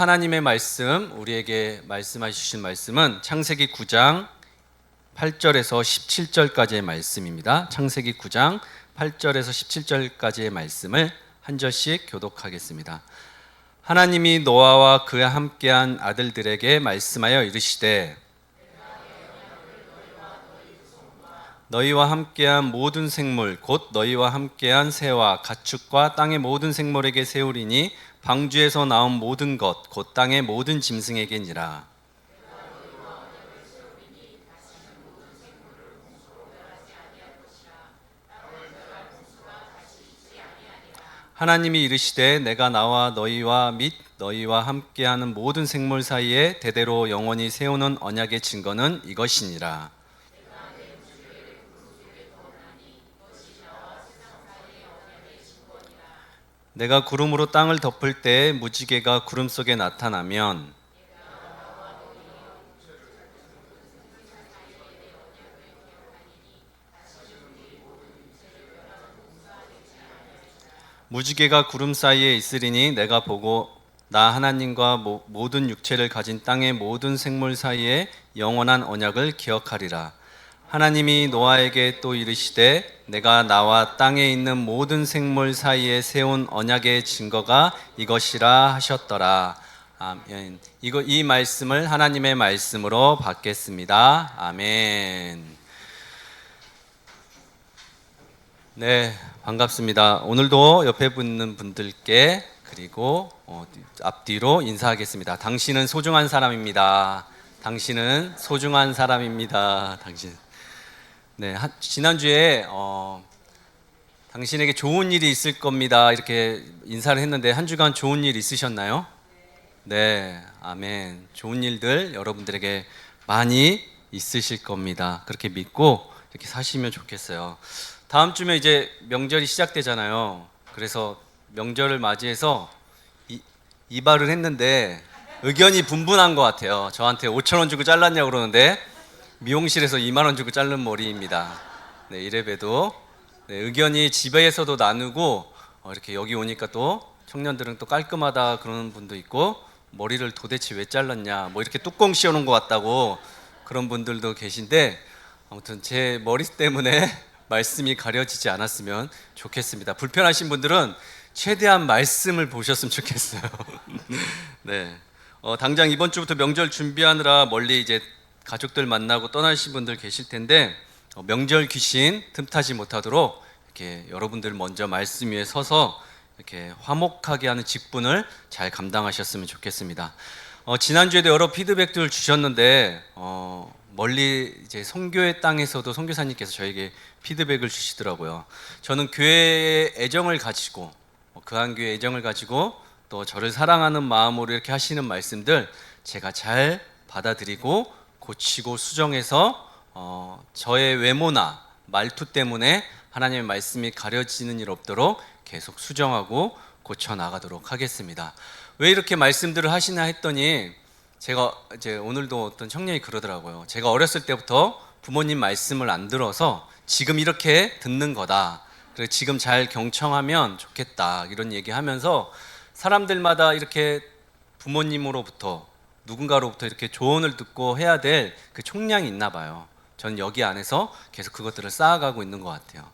하나님의 말씀, 우리에게 말씀해 주신 말씀은 창세기 9장 8절에서 17절까지의 말씀입니다. 창세기 9장 8절에서 17절까지의 말씀을 한 절씩 교독하겠습니다. 하나님이 노아와 그와 함께한 아들들에게 말씀하여 이르시되 너희와 함께한 모든 생물 곧 너희와 함께한 새와 가축과 땅의 모든 생물에게 세우리니 방주에서 나온 모든 것 곧 땅의 모든 짐승에게니라. 하나님이 이르시되 내가 나와 너희와 및 너희와 함께하는 모든 생물 사이에 대대로 영원히 세우는 언약의 증거는 이것이니라. 내가 구름으로 땅을 덮을 때 무지개가 구름 속에 나타나면 무지개가 구름 사이에 있으리니 내가 보고 나 하나님과 모든 육체를 가진 땅의 모든 생물 사이에 영원한 언약을 기억하리라. 하나님이 노아에게 또 이르시되 내가 나와 땅에 있는 모든 생물 사이에 세운 언약의 증거가 이것이라 하셨더라. 아멘. 이 말씀을 하나님의 말씀으로 받겠습니다. 아멘. 네, 반갑습니다. 오늘도 옆에 붙는 분들께 그리고 앞뒤로 인사하겠습니다. 당신은 소중한 사람입니다. 당신은 소중한 사람입니다. 당신. 네, 지난주에 당신에게 좋은 일이 있을 겁니다. 이렇게 인사를 했는데 한 주간 좋은 일 있으셨나요? 네, 아멘. 좋은 일들 여러분들에게 많이 있으실 겁니다. 그렇게 믿고 이렇게 사시면 좋겠어요. 다음 주면 이제 명절이 시작되잖아요. 그래서 명절을 맞이해서 이발을 했는데 의견이 분분한 것 같아요. 저한테 5,000원 주고 잘랐냐고 그러는데 미용실에서 2만 원 주고 자른 머리입니다. 네, 이래봬도 네, 의견이 집에서도 나누고 이렇게 여기 오니까 또 청년들은 또 깔끔하다 그러는 분도 있고 머리를 도대체 왜 잘랐냐 뭐 이렇게 뚜껑 씌워놓은 것 같다고 그런 분들도 계신데 아무튼 제 머리 때문에 말씀이 가려지지 않았으면 좋겠습니다. 불편하신 분들은 최대한 말씀을 보셨으면 좋겠어요. 네, 당장 이번 주부터 명절 준비하느라 멀리 이제 가족들 만나고 떠나신 분들 계실 텐데 명절 귀신 틈타지 못하도록 이렇게 여러분들 먼저 말씀 위에 서서 이렇게 화목하게 하는 직분을 잘 감당하셨으면 좋겠습니다. 지난주에도 여러 피드백들 주셨는데 멀리 이제 선교의 땅에서도 선교사님께서 저에게 피드백을 주시더라고요. 저는 교회에 애정을 가지고 그한교회에 애정을 가지고 또 저를 사랑하는 마음으로 이렇게 하시는 말씀들 제가 잘 받아들이고 고치고 수정해서 저의 외모나 말투 때문에 하나님의 말씀이 가려지는 일 없도록 계속 수정하고 고쳐 나가도록 하겠습니다. 왜 이렇게 말씀들을 하시나 했더니 제가 이제 오늘도 어떤 청년이 그러더라고요. 제가 어렸을 때부터 부모님 말씀을 안 들어서 지금 이렇게 듣는 거다. 그래서 지금 잘 경청하면 좋겠다. 이런 얘기하면서 사람들마다 이렇게 부모님으로부터 누군가로부터 이렇게 조언을 듣고 해야 될 그 총량이 있나 봐요. 저는 여기 안에서 계속 그것들을 쌓아가고 있는 것 같아요.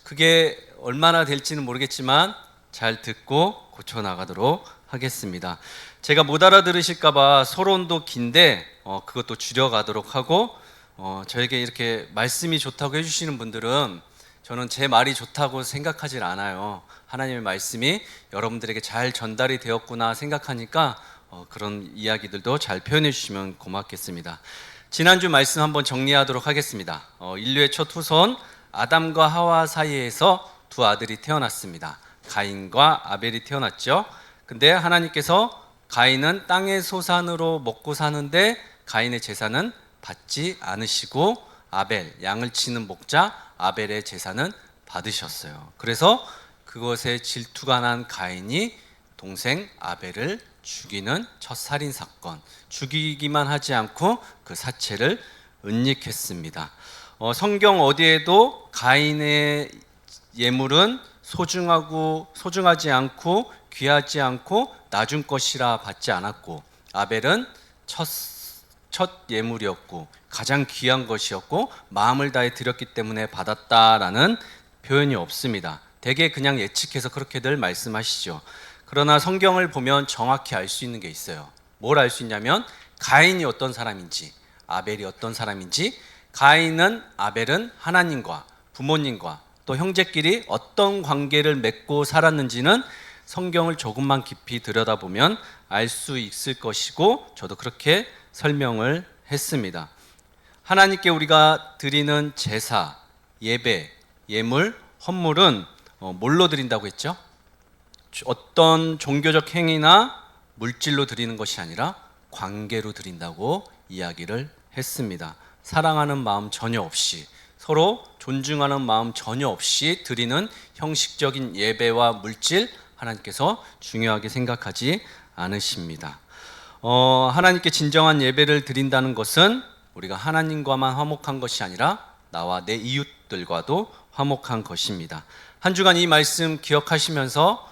그게 얼마나 될지는 모르겠지만 잘 듣고 고쳐 나가도록 하겠습니다. 제가 못 알아들으실까 봐 서론도 긴데 그것도 줄여가도록 하고 저에게 이렇게 말씀이 좋다고 해주시는 분들은 저는 제 말이 좋다고 생각하질 않아요. 하나님의 말씀이 여러분들에게 잘 전달이 되었구나 생각하니까 그런 이야기들도 잘 표현해 주시면 고맙겠습니다. 지난주 말씀 한번 정리하도록 하겠습니다. 인류의 첫 후손 아담과 하와 사이에서 두 아들이 태어났습니다. 가인과 아벨이 태어났죠. 근데 하나님께서 가인은 땅의 소산으로 먹고 사는데 가인의 제사는 받지 않으시고 아벨, 양을 치는 목자 아벨의 제사는 받으셨어요. 그래서 그것에 질투가 난 가인이 동생 아벨을 죽이는 첫 살인 사건, 죽이기만 하지 않고 그 사체를 은닉했습니다. 성경 어디에도 가인의 예물은 소중하지 않고 귀하지 않고 나중 것이라 받지 않았고 아벨은 첫 예물이었고 가장 귀한 것이었고 마음을 다해 드렸기 때문에 받았다라는 표현이 없습니다. 대개 그냥 예측해서 그렇게들 말씀하시죠. 그러나 성경을 보면 정확히 알 수 있는 게 있어요. 뭘 알 수 있냐면 가인이 어떤 사람인지, 아벨이 어떤 사람인지, 가인은 아벨은 하나님과 부모님과 또 형제끼리 어떤 관계를 맺고 살았는지는 성경을 조금만 깊이 들여다보면 알 수 있을 것이고 저도 그렇게 설명을 했습니다. 하나님께 우리가 드리는 제사, 예배, 예물, 헌물은 뭘로 드린다고 했죠? 어떤 종교적 행위나 물질로 드리는 것이 아니라 관계로 드린다고 이야기를 했습니다. 사랑하는 마음 전혀 없이, 서로 존중하는 마음 전혀 없이 드리는 형식적인 예배와 물질, 하나님께서 중요하게 생각하지 않으십니다. 하나님께 진정한 예배를 드린다는 것은 우리가 하나님과만 화목한 것이 아니라 나와 내 이웃들과도 화목한 것입니다. 한 주간 이 말씀 기억하시면서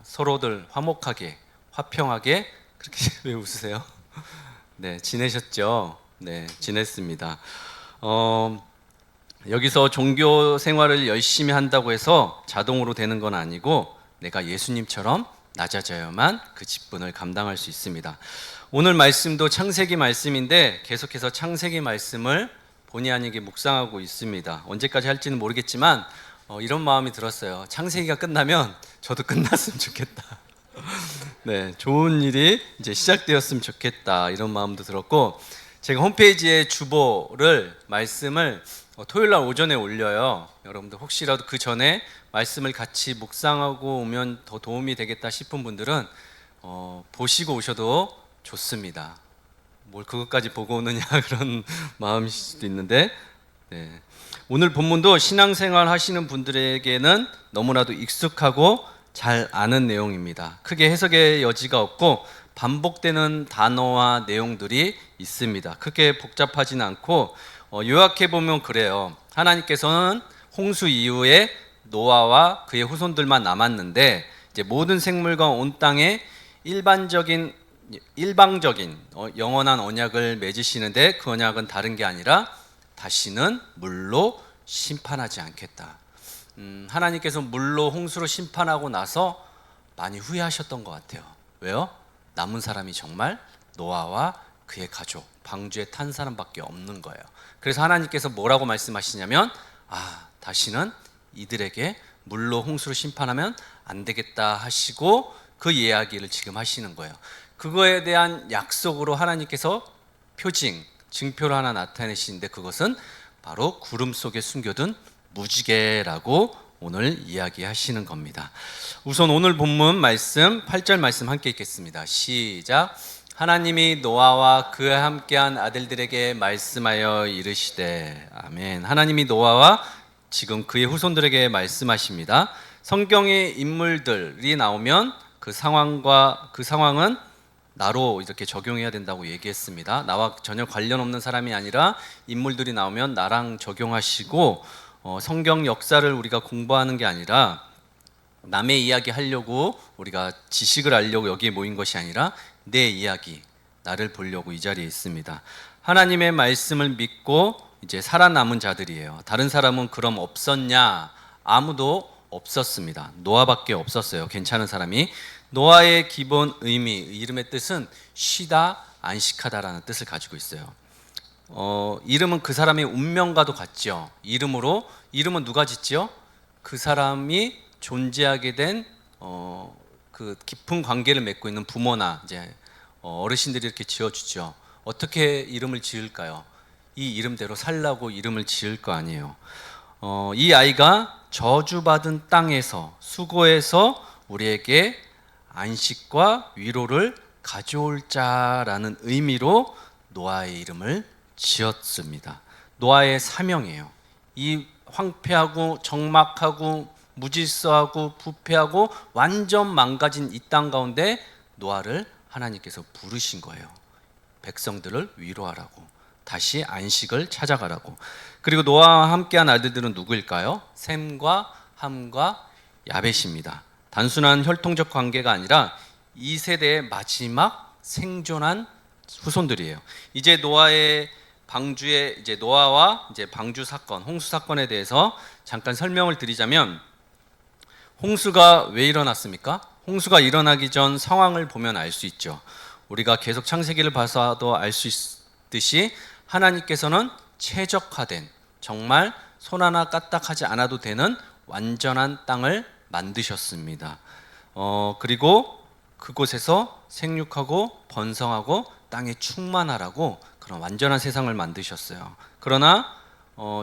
서로들 화목하게, 화평하게, 그렇게 왜 웃으세요? 네, 지내셨죠? 네, 지냈습니다. 여기서 종교 생활을 열심히 한다고 해서 자동으로 되는 건 아니고 내가 예수님처럼 낮아져야만 그 직분을 감당할 수 있습니다. 오늘 말씀도 창세기 말씀인데 계속해서 창세기 말씀을 본의 아니게 묵상하고 있습니다. 언제까지 할지는 모르겠지만 이런 마음이 들었어요. 창세기가 끝나면 저도 끝났으면 좋겠다. 네, 좋은 일이 이제 시작되었으면 좋겠다 이런 마음도 들었고, 제가 홈페이지에 주보를 말씀을 토요일 날 오전에 올려요. 여러분들 혹시라도 그 전에 말씀을 같이 묵상하고 오면 더 도움이 되겠다 싶은 분들은 보시고 오셔도 좋습니다. 뭘 그것까지 보고 오느냐 그런 마음일 수도 있는데, 네. 오늘 본문도 신앙생활 하시는 분들에게는 너무나도 익숙하고 잘 아는 내용입니다. 크게 해석의 여지가 없고 반복되는 단어와 내용들이 있습니다. 크게 복잡하진 않고 요약해 보면 그래요. 하나님께서는 홍수 이후에 노아와 그의 후손들만 남았는데 이제 모든 생물과 온 땅에 일방적인 영원한 언약을 맺으시는데 그 언약은 다른 게 아니라 다시는 물로 심판하지 않겠다. 하나님께서 물로 홍수로 심판하고 나서 많이 후회하셨던 것 같아요. 왜요? 남은 사람이 정말 노아와 그의 가족, 방주에 탄 사람밖에 없는 거예요. 그래서 하나님께서 뭐라고 말씀하시냐면 다시는 이들에게 물로 홍수로 심판하면 안 되겠다 하시고 그 이야기를 지금 하시는 거예요. 그거에 대한 약속으로 하나님께서 증표를 하나 나타내시는데 그것은 바로 구름 속에 숨겨둔 무지개라고 오늘 이야기하시는 겁니다. 우선 오늘 본문 말씀 8절 말씀 함께 읽겠습니다. 시작. 하나님이 노아와 그와 함께한 아들들에게 말씀하여 이르시되. 아멘. 하나님이 노아와 지금 그의 후손들에게 말씀하십니다. 성경의 인물들이 나오면 그 상황은 나로 이렇게 적용해야 된다고 얘기했습니다. 나와 전혀 관련 없는 사람이 아니라 인물들이 나오면 나랑 적용하시고 성경 역사를 우리가 공부하는 게 아니라 남의 이야기 하려고 우리가 지식을 알려고 여기에 모인 것이 아니라 내 이야기, 나를 보려고 이 자리에 있습니다. 하나님의 말씀을 믿고 이제 살아남은 자들이에요. 다른 사람은 그럼 없었냐? 아무도 없었습니다. 노아밖에 없었어요. 괜찮은 사람이. 노아의 기본 의미, 이름의 뜻은 쉬다, 안식하다라는 뜻을 가지고 있어요. 이름은 그 사람의 운명과도 같죠. 이름은 누가 짓지요? 그 사람이 존재하게 된 그 깊은 관계를 맺고 있는 부모나 이제 어르신들이 이렇게 지어주죠. 어떻게 이름을 지을까요? 이 이름대로 살라고 이름을 지을 거 아니에요. 이 아이가 저주받은 땅에서 수고해서 우리에게 안식과 위로를 가져올 자라는 의미로 노아의 이름을 지었습니다. 노아의 사명이에요. 이 황폐하고 적막하고 무질서하고 부패하고 완전 망가진 이 땅 가운데 노아를 하나님께서 부르신 거예요. 백성들을 위로하라고, 다시 안식을 찾아가라고. 그리고 노아와 함께한 아들들은 누구일까요? 셈과 함과 야벳입니다. 단순한 혈통적 관계가 아니라 이 세대의 마지막 생존한 후손들이에요. 이제 노아의 방주의 이제 노아와 이제 방주 사건, 홍수 사건에 대해서 잠깐 설명을 드리자면, 홍수가 왜 일어났습니까? 홍수가 일어나기 전 상황을 보면 알 수 있죠. 우리가 계속 창세기를 봐서도 알 수 있듯이 하나님께서는 최적화된, 정말 손 하나 까딱하지 않아도 되는 완전한 땅을 만드셨습니다. 그리고 그곳에서 생육하고 번성하고 땅에 충만하라고 그런 완전한 세상을 만드셨어요. 그러나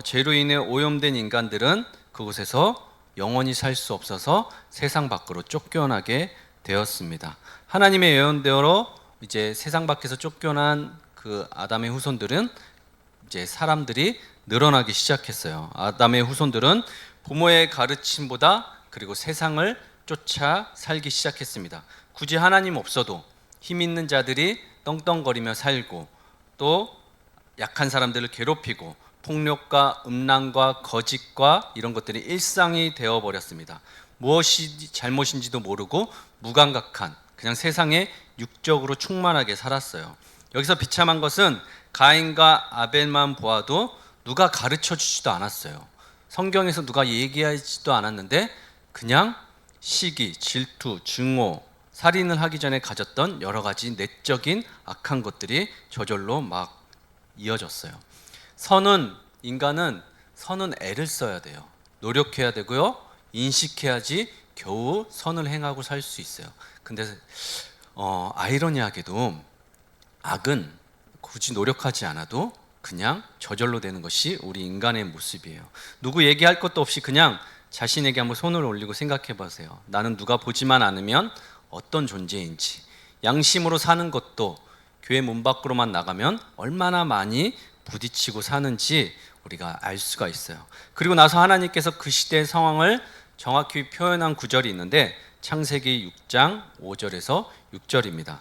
죄로 인해 오염된 인간들은 그곳에서 영원히 살 수 없어서 세상 밖으로 쫓겨나게 되었습니다. 하나님의 예언대로 이제 세상 밖에서 쫓겨난 그 아담의 후손들은 이제 사람들이 늘어나기 시작했어요. 아담의 후손들은 부모의 가르침보다 그리고 세상을 쫓아 살기 시작했습니다. 굳이 하나님 없어도 힘 있는 자들이 떵떵거리며 살고, 또 약한 사람들을 괴롭히고 폭력과 음란과 거짓과 이런 것들이 일상이 되어버렸습니다. 무엇이 잘못인지도 모르고 무감각한, 그냥 세상에 육적으로 충만하게 살았어요. 여기서 비참한 것은 가인과 아벨만 보아도 누가 가르쳐 주지도 않았어요. 성경에서 누가 얘기하지도 않았는데 그냥 시기, 질투, 증오, 살인을 하기 전에 가졌던 여러 가지 내적인 악한 것들이 저절로 막 이어졌어요. 인간은 선은 애를 써야 돼요. 노력해야 되고요. 인식해야지 겨우 선을 행하고 살 수 있어요. 근데 아이러니하게도 악은 굳이 노력하지 않아도 그냥 저절로 되는 것이 우리 인간의 모습이에요. 누구 얘기할 것도 없이 그냥 자신에게 한번 손을 올리고 생각해 보세요. 나는 누가 보지만 않으면 어떤 존재인지. 양심으로 사는 것도 교회 문 밖으로만 나가면 얼마나 많이 부딪히고 사는지 우리가 알 수가 있어요. 그리고 나서 하나님께서 그 시대의 상황을 정확히 표현한 구절이 있는데, 창세기 6장 5절에서 6절입니다.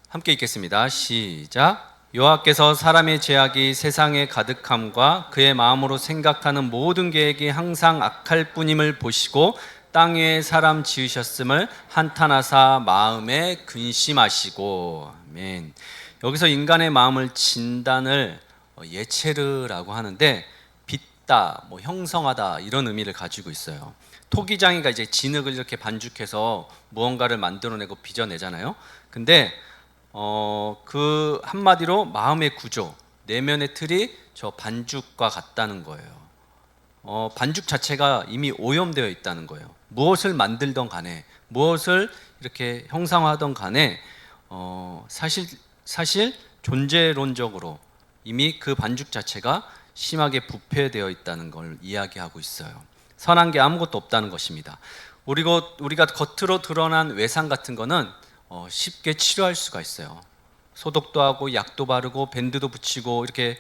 함께 읽겠습니다. 시작. 여호와께서 사람의 죄악이 세상에 가득함과 그의 마음으로 생각하는 모든 계획이 항상 악할 뿐임을 보시고 땅 위에 사람 지으셨음을 한탄하사 마음에 근심하시고. 아멘. 여기서 인간의 마음을 진단을 예체르라고 하는데, 빚다, 형성하다 이런 의미를 가지고 있어요. 토기장이가 이제 진흙을 이렇게 반죽해서 무언가를 만들어내고 빚어내잖아요. 근데 그 한마디로 마음의 구조, 내면의 틀이 저 반죽과 같다는 거예요. 반죽 자체가 이미 오염되어 있다는 거예요. 무엇을 만들던 간에, 무엇을 이렇게 형상화하던 간에 사실 존재론적으로 이미 그 반죽 자체가 심하게 부패되어 있다는 걸 이야기하고 있어요. 선한 게 아무것도 없다는 것입니다. 우리가 겉으로 드러난 외상 같은 거는 쉽게 치료할 수가 있어요. 소독도 하고 약도 바르고 밴드도 붙이고 이렇게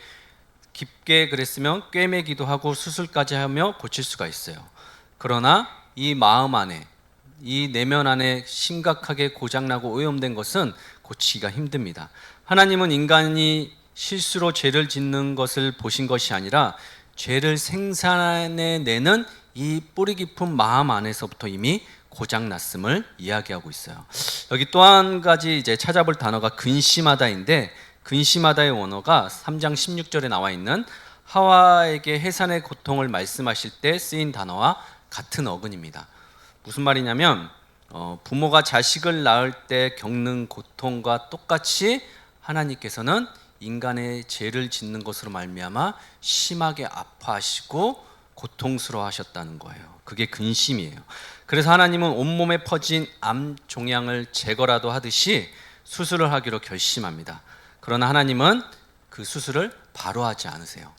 깊게 그랬으면 꿰매기도 하고 수술까지 하며 고칠 수가 있어요. 그러나 이 마음 안에, 이 내면 안에 심각하게 고장나고 오염된 것은 고치기가 힘듭니다. 하나님은 인간이 실수로 죄를 짓는 것을 보신 것이 아니라 죄를 생산해내는 이 뿌리 깊은 마음 안에서부터 이미 고장났음을 이야기하고 있어요. 여기 또 한 가지 이제 찾아볼 단어가 근심하다인데, 근심하다의 원어가 3장 16절에 나와 있는 하와에게 해산의 고통을 말씀하실 때 쓰인 단어와 같은 어근입니다. 무슨 말이냐면 부모가 자식을 낳을 때 겪는 고통과 똑같이 하나님께서는 인간의 죄를 짓는 것으로 말미암아 심하게 아파하시고 고통스러워하셨다는 거예요. 그게 근심이에요. 그래서 하나님은 온몸에 퍼진 암 종양을 제거라도 하듯이 수술을 하기로 결심합니다. 그러나 하나님은 그 수술을 바로 하지 않으세요.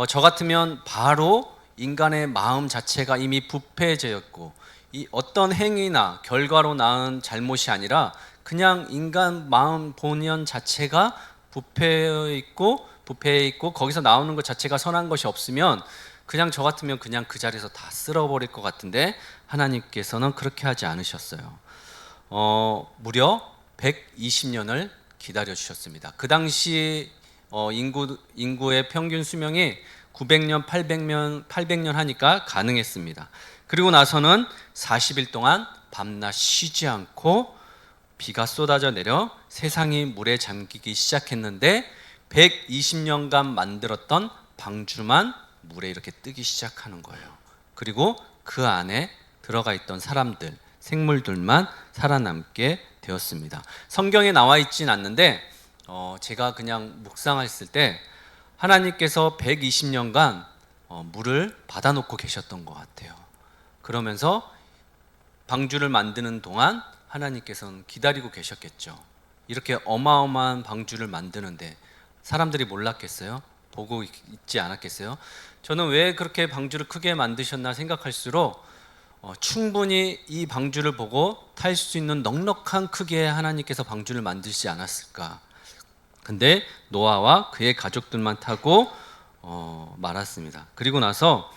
저 같으면 바로 인간의 마음 자체가 이미 부패해졌고, 이 어떤 행위나 결과로 낳은 잘못이 아니라 그냥 인간 마음 본연 자체가 부패해 있고 거기서 나오는 것 자체가 선한 것이 없으면 그냥 저 같으면 그냥 그 자리에서 다 쓸어버릴 것 같은데, 하나님께서는 그렇게 하지 않으셨어요. 무려 120년을 기다려 주셨습니다. 그 당시 인구의 평균 수명이 900년, 800년 하니까 가능했습니다. 그리고 나서는 40일 동안 밤낮 쉬지 않고 비가 쏟아져 내려 세상이 물에 잠기기 시작했는데 120년간 만들었던 방주만 물에 이렇게 뜨기 시작하는 거예요. 그리고 그 안에 들어가 있던 사람들, 생물들만 살아남게 되었습니다. 성경에 나와 있진 않는데 제가 그냥 묵상했을 때 하나님께서 120년간 물을 받아놓고 계셨던 것 같아요. 그러면서 방주를 만드는 동안 하나님께서는 기다리고 계셨겠죠. 이렇게 어마어마한 방주를 만드는데 사람들이 몰랐겠어요? 보고 있지 않았겠어요? 저는 왜 그렇게 방주를 크게 만드셨나 생각할수록 충분히 이 방주를 보고 탈 수 있는 넉넉한 크기의 하나님께서 방주를 만드시지 않았을까. 근데 노아와 그의 가족들만 타고 말았습니다. 그리고 나서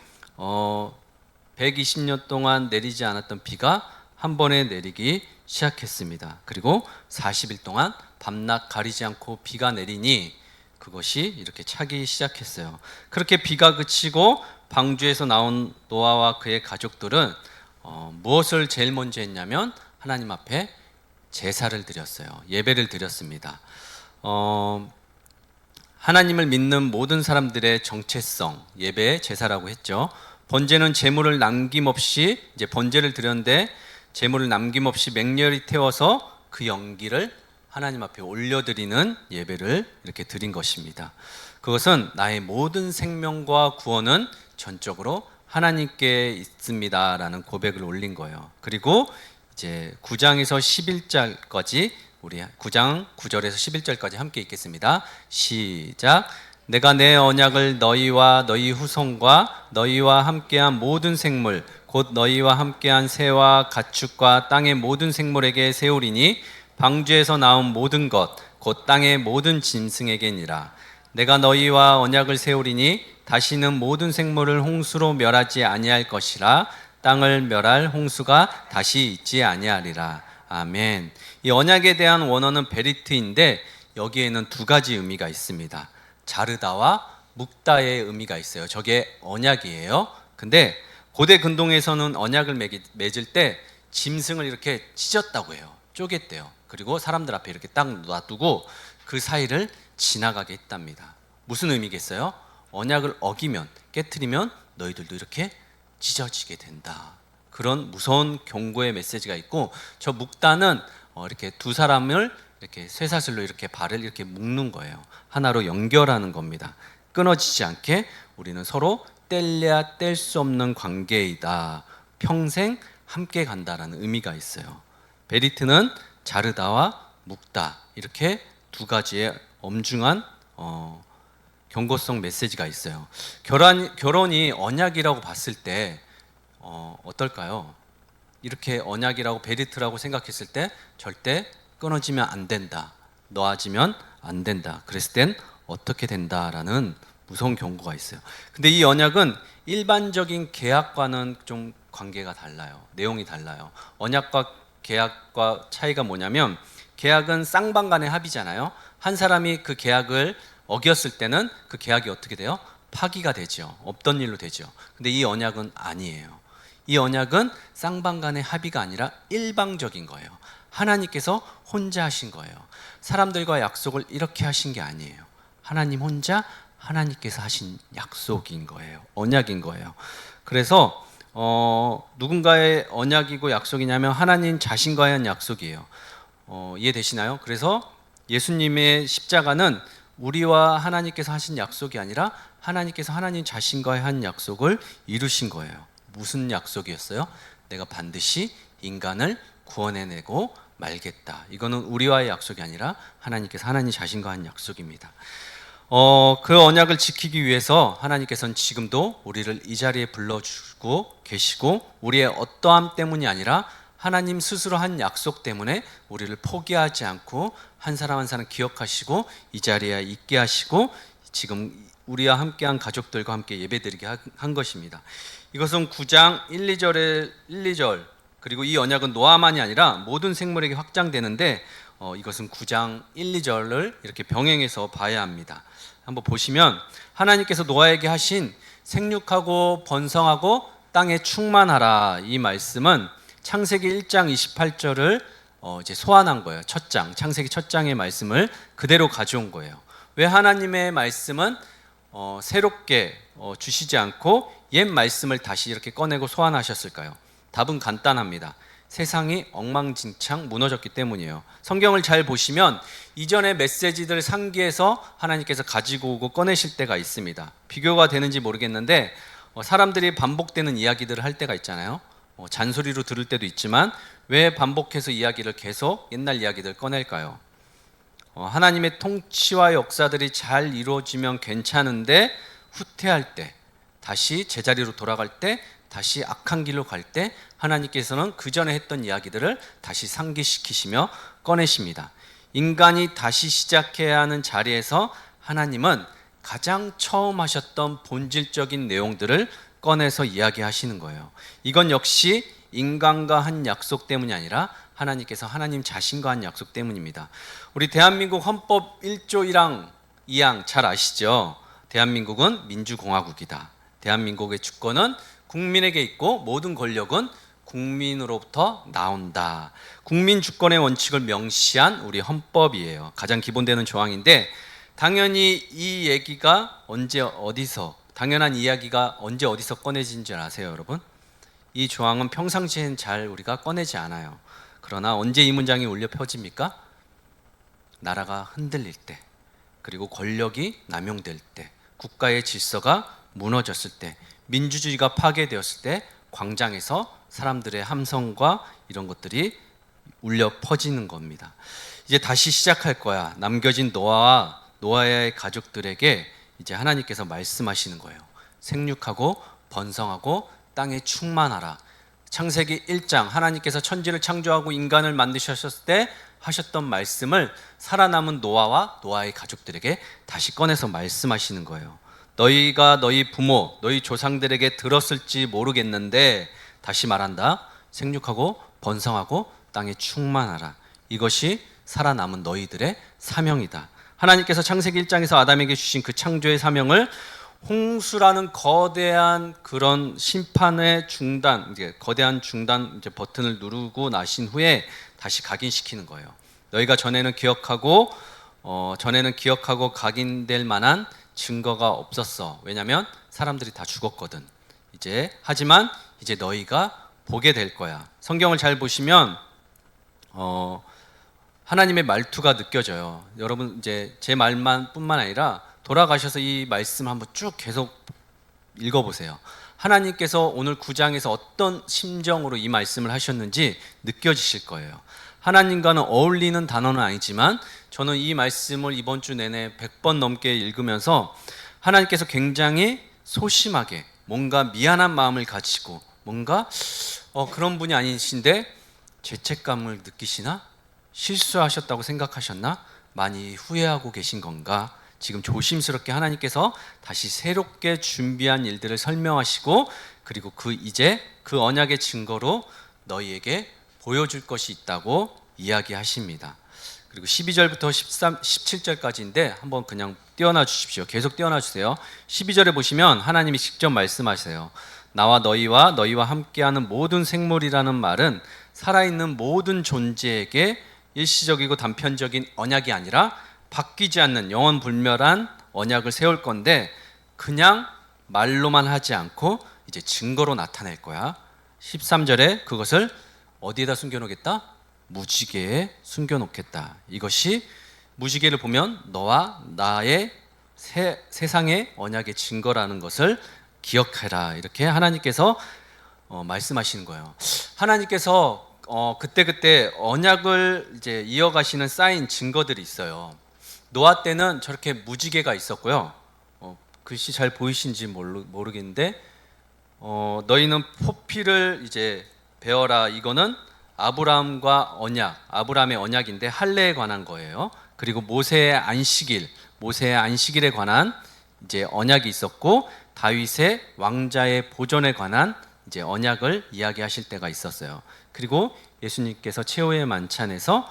120년 동안 내리지 않았던 비가 한 번에 내리기 시작했습니다. 그리고 40일 동안 밤낮 가리지 않고 비가 내리니 그것이 이렇게 차기 시작했어요. 그렇게 비가 그치고 방주에서 나온 노아와 그의 가족들은 무엇을 제일 먼저 했냐면 하나님 앞에 제사를 드렸어요. 예배를 드렸습니다. 하나님을 믿는 모든 사람들의 정체성, 예배 제사라고 했죠. 번제는 제물을 남김없이 이제 번제를 드렸는데 제물을 남김없이 맹렬히 태워서 그 연기를 하나님 앞에 올려드리는 예배를 이렇게 드린 것입니다. 그것은 나의 모든 생명과 구원은 전적으로 하나님께 있습니다라는 고백을 올린 거예요. 그리고 이제 9장에서 11절까지 우리 9장 9절에서 11절까지 함께 읽겠습니다. 시작. 내가 내 언약을 너희와 너희 후손과 너희와 함께한 모든 생물 곧 너희와 함께한 새와 가축과 땅의 모든 생물에게 세우리니 방주에서 나온 모든 것 곧 땅의 모든 짐승에게니라. 내가 너희와 언약을 세우리니 다시는 모든 생물을 홍수로 멸하지 아니할 것이라. 땅을 멸할 홍수가 다시 있지 아니하리라. 아멘. 이 언약에 대한 원어는 베리트인데 여기에는 두 가지 의미가 있습니다. 자르다와 묵다의 의미가 있어요. 저게 언약이에요. 근데 고대 근동에서는 언약을 맺을 때 짐승을 이렇게 찢었다고 해요. 쪼갰대요. 그리고 사람들 앞에 이렇게 딱 놔두고 그 사이를 지나가게 했답니다. 무슨 의미겠어요? 언약을 어기면, 깨트리면 너희들도 이렇게 찢어지게 된다. 그런 무서운 경고의 메시지가 있고, 저 묵다는 이렇게 두 사람을 이렇게 쇠사슬로 이렇게 발을 이렇게 묶는 거예요. 하나로 연결하는 겁니다. 끊어지지 않게 우리는 서로 뗄래야 뗄 수 없는 관계이다. 평생 함께 간다라는 의미가 있어요. 베리트는 자르다와 묵다 이렇게 두 가지의 엄중한 경고성 메시지가 있어요. 결혼이 언약이라고 봤을 때 어떨까요? 이렇게 언약이라고 베리트라고 생각했을 때 절대 끊어지면 안 된다. 놓아지면 안 된다. 그랬을 땐 어떻게 된다라는 무서운 경고가 있어요. 근데 이 언약은 일반적인 계약과는 좀 관계가 달라요. 내용이 달라요. 언약과 계약과 차이가 뭐냐면 계약은 쌍방 간의 합의잖아요. 한 사람이 그 계약을 어겼을 때는 그 계약이 어떻게 돼요? 파기가 되죠. 없던 일로 되죠. 근데 이 언약은 아니에요. 이 언약은 쌍방 간의 합의가 아니라 일방적인 거예요. 하나님께서 혼자 하신 거예요. 사람들과 약속을 이렇게 하신 게 아니에요. 하나님 혼자 하나님께서 하신 약속인 거예요. 언약인 거예요. 그래서 누군가의 언약이고 약속이냐면 하나님 자신과의 한 약속이에요. 이해되시나요? 그래서 예수님의 십자가는 우리와 하나님께서 하신 약속이 아니라 하나님께서 하나님 자신과의 한 약속을 이루신 거예요. 무슨 약속이었어요? 내가 반드시 인간을 구원해내고 말겠다. 이거는 우리와의 약속이 아니라 하나님께서 하나님 자신과 한 약속입니다. 그 언약을 지키기 위해서 하나님께서는 지금도 우리를 이 자리에 불러주고 계시고 우리의 어떠함 때문이 아니라 하나님 스스로 한 약속 때문에 우리를 포기하지 않고 한 사람 한 사람 기억하시고 이 자리에 있게 하시고 지금 우리와 함께한 가족들과 함께 예배드리게 한 것입니다. 이것은 9장 1, 2절 그리고 이 언약은 노아만이 아니라 모든 생물에게 확장되는데 이것은 9장 1, 2절을 이렇게 병행해서 봐야 합니다. 한번 보시면 하나님께서 노아에게 하신 생육하고 번성하고 땅에 충만하라 이 말씀은 창세기 1장 28절을 이제 소환한 거예요. 첫 장, 창세기 첫 장의 말씀을 그대로 가져온 거예요. 왜 하나님의 말씀은 새롭게 주시지 않고 옛 말씀을 다시 이렇게 꺼내고 소환하셨을까요? 답은 간단합니다. 세상이 엉망진창 무너졌기 때문이에요. 성경을 잘 보시면 이전의 메시지들 상기해서 하나님께서 가지고 오고 꺼내실 때가 있습니다. 비교가 되는지 모르겠는데 사람들이 반복되는 이야기들을 할 때가 있잖아요. 잔소리로 들을 때도 있지만 왜 반복해서 이야기를 계속 옛날 이야기들 꺼낼까요? 하나님의 통치와 역사들이 잘 이루어지면 괜찮은데 후퇴할 때, 다시 제자리로 돌아갈 때, 다시 악한 길로 갈 때 하나님께서는 그 전에 했던 이야기들을 다시 상기시키시며 꺼내십니다. 인간이 다시 시작해야 하는 자리에서 하나님은 가장 처음 하셨던 본질적인 내용들을 꺼내서 이야기하시는 거예요. 이건 역시 인간과 한 약속 때문이 아니라 하나님께서 하나님 자신과 한 약속 때문입니다. 우리 대한민국 헌법 1조 1항 2항 잘 아시죠? 대한민국은 민주공화국이다. 대한민국의 주권은 국민에게 있고 모든 권력은 국민으로부터 나온다. 국민 주권의 원칙을 명시한 우리 헌법이에요. 가장 기본되는 조항인데 당연히 이 얘기가 당연한 이야기가 언제 어디서 꺼내진 줄 아세요, 여러분? 이 조항은 평상시엔 잘 우리가 꺼내지 않아요. 그러나 언제 이 문장이 울려 펴집니까? 나라가 흔들릴 때, 그리고 권력이 남용될 때, 국가의 질서가 무너졌을 때, 민주주의가 파괴되었을 때 광장에서 사람들의 함성과 이런 것들이 울려 퍼지는 겁니다. 이제 다시 시작할 거야. 남겨진 노아의 가족들에게 이제 하나님께서 말씀하시는 거예요. 생육하고 번성하고 땅에 충만하라. 창세기 1장 하나님께서 천지를 창조하고 인간을 만드셨을 때 하셨던 말씀을 살아남은 노아와 노아의 가족들에게 다시 꺼내서 말씀하시는 거예요. 너희가 너희 부모, 너희 조상들에게 들었을지 모르겠는데 다시 말한다. 생육하고 번성하고 땅에 충만하라. 이것이 살아남은 너희들의 사명이다. 하나님께서 창세기 1장에서 아담에게 주신 그 창조의 사명을 홍수라는 거대한 그런 심판의 중단, 거대한 중단 버튼을 누르고 나신 후에 다시 각인시키는 거예요. 너희가 전에는 기억하고 각인될 만한 증거가 없었어. 왜냐하면 사람들이 다 죽었거든. 하지만 이제 너희가 보게 될 거야. 성경을 잘 보시면 하나님의 말투가 느껴져요. 여러분 제 말만뿐만 아니라 돌아가셔서 이 말씀 한번 쭉 계속 읽어보세요. 하나님께서 오늘 9장에서 어떤 심정으로 이 말씀을 하셨는지 느껴지실 거예요. 하나님과는 어울리는 단어는 아니지만 저는 이 말씀을 이번 주 내내 100번 넘게 읽으면서 하나님께서 굉장히 소심하게 뭔가 미안한 마음을 가지고 뭔가 그런 분이 아니신데 죄책감을 느끼시나? 실수하셨다고 생각하셨나? 많이 후회하고 계신 건가? 지금 조심스럽게 하나님께서 다시 새롭게 준비한 일들을 설명하시고 그리고 그 언약의 증거로 너희에게 보여줄 것이 있다고 이야기하십니다. 그리고 12절부터 17절까지인데 한번 그냥 띄워놔 주십시오. 계속 띄워놔 주세요. 12절에 보시면 하나님이 직접 말씀하세요. 나와 너희와 함께하는 모든 생물이라는 말은 살아있는 모든 존재에게 일시적이고 단편적인 언약이 아니라 바뀌지 않는 영원불멸한 언약을 세울 건데 그냥 말로만 하지 않고 이제 증거로 나타낼 거야. 13절에 그것을 어디에다 숨겨놓겠다? 무지개에 숨겨놓겠다. 이것이 무지개를 보면 너와 나의 세상의 언약의 증거라는 것을 기억해라. 이렇게 하나님께서 말씀하시는 거예요. 하나님께서 그때 언약을 이제 이어가시는 사인 증거들이 있어요. 노아 때는 저렇게 무지개가 있었고요. 글씨 잘 보이신지 모르겠는데 너희는 포피를 이제 베어라. 이거는 아브라함의 언약인데 할례에 관한 거예요. 그리고 모세의 안식일에 관한 이제 언약이 있었고 다윗의 왕자의 보존에 관한 이제 언약을 이야기하실 때가 있었어요. 그리고 예수님께서 최후의 만찬에서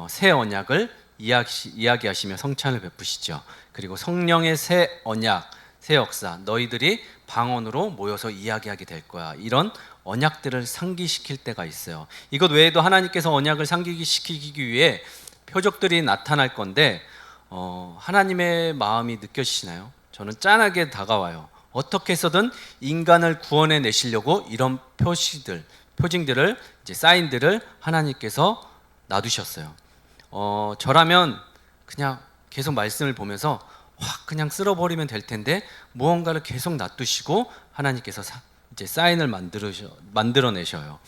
새 언약을 이야기하시며 성찬을 베푸시죠. 그리고 성령의 새 언약, 새 역사, 너희들이 방언으로 모여서 이야기하게 될 거야. 이런 언약들을 상기시킬 때가 있어요. 이것 외에도 하나님께서 언약을 상기시키기 위해 표적들이 나타날 건데 하나님의 마음이 느껴지시나요? 저는 짠하게 다가와요. 어떻게 해서든 인간을 구원해 내시려고 이런 표징들을 이제 사인들을 하나님께서 놔두셨어요. 저라면 그냥 계속 말씀을 보면서 확 그냥 쓸어버리면 될 텐데 무언가를 계속 놔두시고 하나님께서 이제 사인을 만들어내셔요.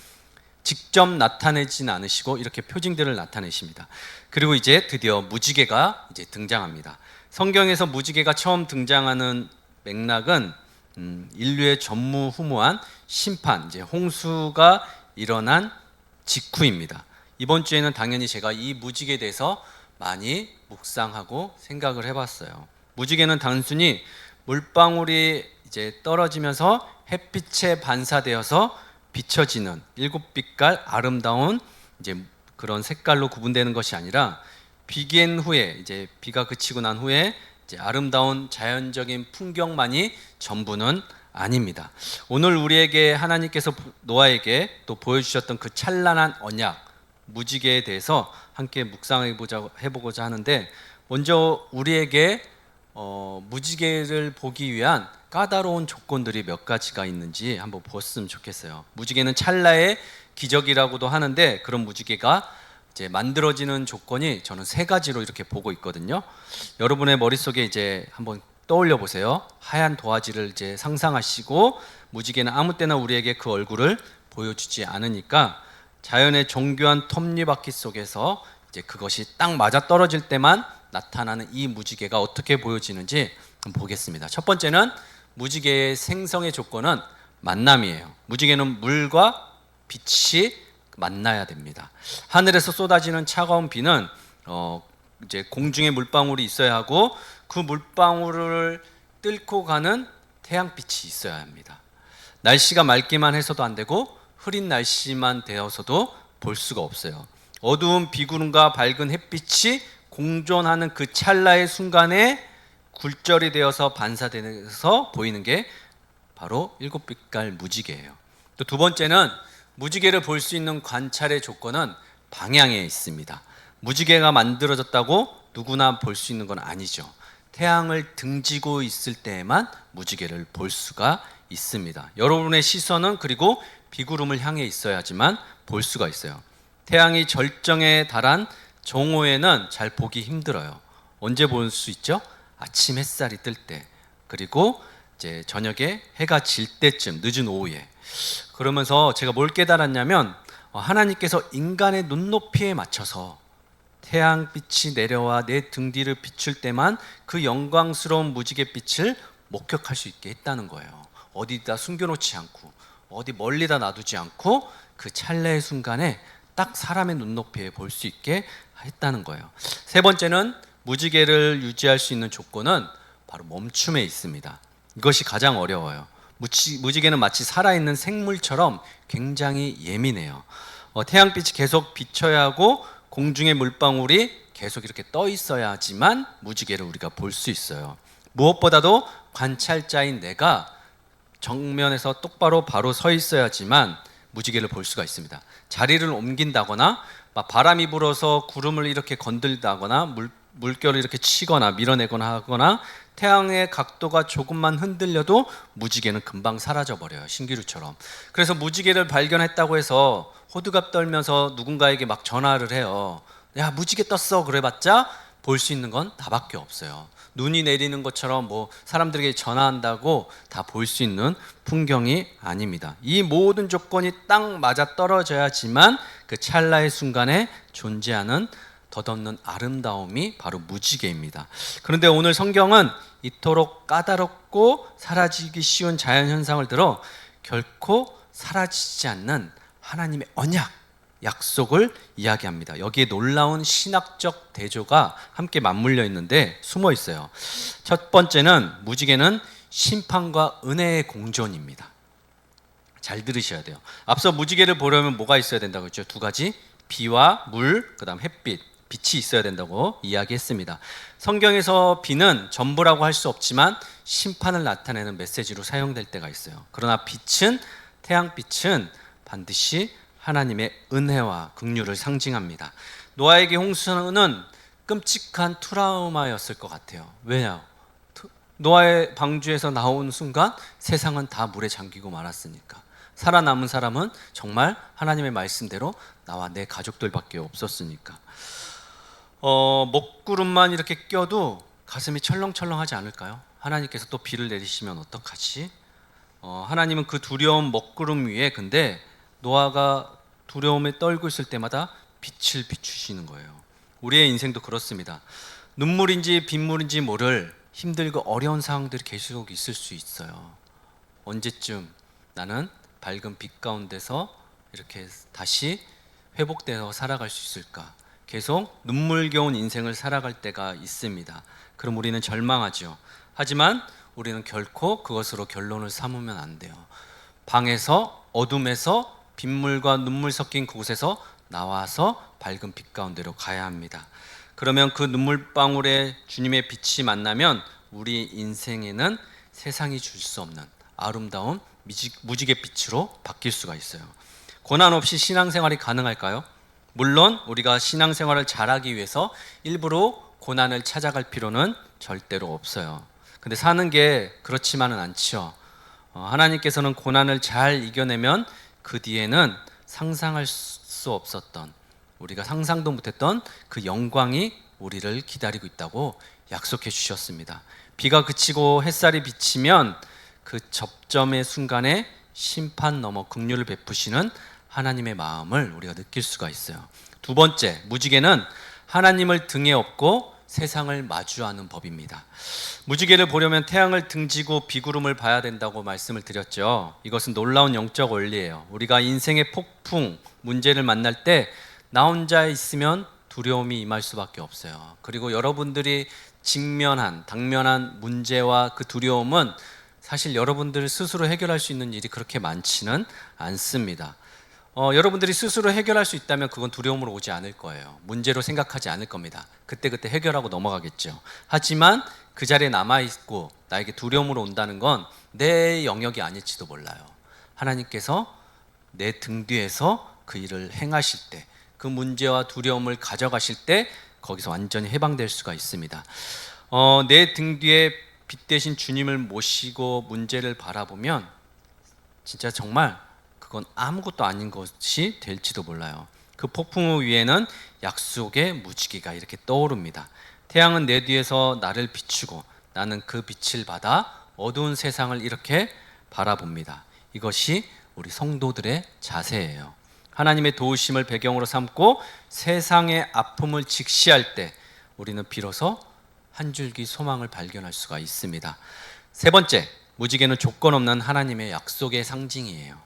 직접 나타내진 않으시고 이렇게 표징들을 나타내십니다. 그리고 이제 드디어 무지개가 이제 등장합니다. 성경에서 무지개가 처음 등장하는 맥락은 인류의 전무후무한 심판, 이제 홍수가 일어난 직후입니다. 이번 주에는 당연히 제가 이 무지개에 대해서 많이 묵상하고 생각을 해봤어요. 무지개는 단순히 물방울이 이제 떨어지면서 햇빛에 반사되어서 비춰지는 일곱 빛깔 아름다운 이제 그런 색깔로 구분되는 것이 아니라 비긴 후에 이제 비가 그치고 난 후에 이제 아름다운 자연적인 풍경만이 전부는 아닙니다. 오늘 우리에게 하나님께서 노아에게 또 보여주셨던 그 찬란한 언약 무지개에 대해서 함께 해보고자 하는데, 먼저 우리에게 무지개를 보기 위한 까다로운 조건들이 몇 가지가 있는지 한번 보았으면 좋겠어요. 무지개는 찰나의 기적이라고도 하는데 그런 무지개가 이제 만들어지는 조건이 저는 세 가지로 이렇게 보고 있거든요. 여러분의 머릿속에 이제 한번 떠올려 보세요. 하얀 도화지를 이제 상상하시고, 무지개는 아무 때나 우리에게 그 얼굴을 보여주지 않으니까 자연의 정교한 톱니바퀴 속에서 이제 그것이 딱 맞아 떨어질 때만 나타나는 이 무지개가 어떻게 보여지는지 한번 보겠습니다. 첫 번째는 무지개의 생성의 조건은 만남이에요. 무지개는 물과 빛이 만나야 됩니다. 하늘에서 쏟아지는 차가운 비는 이제 공중에 물방울이 있어야 하고 그 물방울을 뚫고 가는 태양빛이 있어야 합니다. 날씨가 맑기만 해서도 안 되고 흐린 날씨만 되어서도 볼 수가 없어요. 어두운 비구름과 밝은 햇빛이 공존하는 그 찰나의 순간에 굴절이 되어서 반사되어서 보이는 게 바로 일곱 빛깔 무지개예요. 또 두 번째는 무지개를 볼 수 있는 관찰의 조건은 방향에 있습니다. 무지개가 만들어졌다고 누구나 볼 수 있는 건 아니죠. 태양을 등지고 있을 때에만 무지개를 볼 수가 있습니다. 여러분의 시선은 그리고 비구름을 향해 있어야지만 볼 수가 있어요. 태양이 절정에 달한 정오에는 잘 보기 힘들어요. 언제 볼 수 있죠? 아침 햇살이 뜰 때, 그리고 이제 저녁에 해가 질 때쯤, 늦은 오후에. 그러면서 제가 뭘 깨달았냐면 하나님께서 인간의 눈높이에 맞춰서 태양빛이 내려와 내 등 뒤를 비출 때만 그 영광스러운 무지갯빛을 목격할 수 있게 했다는 거예요. 어디다 숨겨놓지 않고 어디 멀리다 놔두지 않고 그 찰나의 순간에 딱 사람의 눈높이에 볼 수 있게 했다는 거예요. 세 번째는 무지개를 유지할 수 있는 조건은 바로 멈춤에 있습니다. 이것이 가장 어려워요. 무지개는 마치 살아있는 생물처럼 굉장히 예민해요. 태양빛이 계속 비춰야 하고 공중의 물방울이 계속 이렇게 떠 있어야지만 무지개를 우리가 볼 수 있어요. 무엇보다도 관찰자인 내가 정면에서 똑바로 바로 서 있어야지만 무지개를 볼 수가 있습니다. 자리를 옮긴다거나 바람이 불어서 구름을 이렇게 건들다거나 물결을 이렇게 치거나 밀어내거나 하거나 태양의 각도가 조금만 흔들려도 무지개는 금방 사라져 버려요. 신기루처럼. 그래서 무지개를 발견했다고 해서 호들갑 떨면서 누군가에게 막 전화를 해요. 야, 무지개 떴어. 그래봤자 볼 수 있는 건 나밖에 없어요. 눈이 내리는 것처럼 뭐 사람들에게 전화한다고 다 볼 수 있는 풍경이 아닙니다. 이 모든 조건이 딱 맞아 떨어져야지만 그 찰나의 순간에 존재하는 덧없는 아름다움이 바로 무지개입니다. 그런데 오늘 성경은 이토록 까다롭고 사라지기 쉬운 자연현상을 들어 결코 사라지지 않는 하나님의 언약, 약속을 이야기합니다. 여기에 놀라운 신학적 대조가 함께 맞물려 있는데 숨어 있어요. 첫 번째는 무지개는 심판과 은혜의 공존입니다. 잘 들으셔야 돼요. 앞서 무지개를 보려면 뭐가 있어야 된다고 했죠? 두 가지, 비와 물, 그다음 햇빛, 빛이 있어야 된다고 이야기했습니다. 성경에서 비는 전부라고 할 수 없지만 심판을 나타내는 메시지로 사용될 때가 있어요. 그러나 빛은 태양빛은 반드시 하나님의 은혜와 긍휼을 상징합니다. 노아에게 홍수는 끔찍한 트라우마였을 것 같아요. 왜냐? 노아의 방주에서 나온 순간 세상은 다 물에 잠기고 말았으니까. 살아남은 사람은 정말 하나님의 말씀대로 나와 내 가족들밖에 없었으니까. 먹구름만 이렇게 껴도 가슴이 철렁철렁하지 않을까요? 하나님께서 또 비를 내리시면 어떡하지? 하나님은 그 두려운 먹구름 위에 근데 노아가 두려움에 떨고 있을 때마다 빛을 비추시는 거예요. 우리의 인생도 그렇습니다. 눈물인지 빗물인지 모를 힘들고 어려운 상황들이 계속 있을 수 있어요. 언제쯤 나는 밝은 빛 가운데서 이렇게 다시 회복되어 살아갈 수 있을까? 계속 눈물겨운 인생을 살아갈 때가 있습니다. 그럼 우리는 절망하죠. 하지만 우리는 결코 그것으로 결론을 삼으면 안 돼요. 방에서 어둠에서 빗물과 눈물 섞인 곳에서 나와서 밝은 빛 가운데로 가야 합니다. 그러면 그 눈물방울에 주님의 빛이 만나면 우리 인생에는 세상이 줄 수 없는 아름다운 무지개 빛으로 바뀔 수가 있어요. 고난 없이 신앙생활이 가능할까요? 물론 우리가 신앙생활을 잘하기 위해서 일부러 고난을 찾아갈 필요는 절대로 없어요. 근데 사는 게 그렇지만은 않죠. 하나님께서는 고난을 잘 이겨내면 그 뒤에는 상상할 수 없었던, 우리가 상상도 못했던 그 영광이 우리를 기다리고 있다고 약속해 주셨습니다. 비가 그치고 햇살이 비치면 그 접점의 순간에 심판 넘어 긍휼을 베푸시는 하나님의 마음을 우리가 느낄 수가 있어요. 두 번째, 무지개는 하나님을 등에 업고 세상을 마주하는 법입니다. 무지개를 보려면 태양을 등지고 비구름을 봐야 된다고 말씀을 드렸죠. 이것은 놀라운 영적 원리예요. 우리가 인생의 폭풍, 문제를 만날 때 나 혼자 있으면 두려움이 임할 수밖에 없어요. 그리고 여러분들이 당면한 문제와 그 두려움은 사실 여러분들 스스로 해결할 수 있는 일이 그렇게 많지는 않습니다. 여러분들이 스스로 해결할 수 있다면 그건 두려움으로 오지 않을 거예요. 문제로 생각하지 않을 겁니다. 그때그때 해결하고 넘어가겠죠. 하지만 그 자리에 남아있고 나에게 두려움으로 온다는 건 내 영역이 아닐지도 몰라요. 하나님께서 내 등 뒤에서 그 일을 행하실 때, 그 문제와 두려움을 가져가실 때 거기서 완전히 해방될 수가 있습니다. 내 등 뒤에 빛 대신 주님을 모시고 문제를 바라보면 진짜 정말 그건 아무것도 아닌 것이 될지도 몰라요. 그 폭풍 위에는 약속의 무지개가 이렇게 떠오릅니다. 태양은 내 뒤에서 나를 비추고 나는 그 빛을 받아 어두운 세상을 이렇게 바라봅니다. 이것이 우리 성도들의 자세예요. 하나님의 도우심을 배경으로 삼고 세상의 아픔을 직시할 때 우리는 비로소 한 줄기 소망을 발견할 수가 있습니다. 세 번째, 무지개는 조건 없는 하나님의 약속의 상징이에요.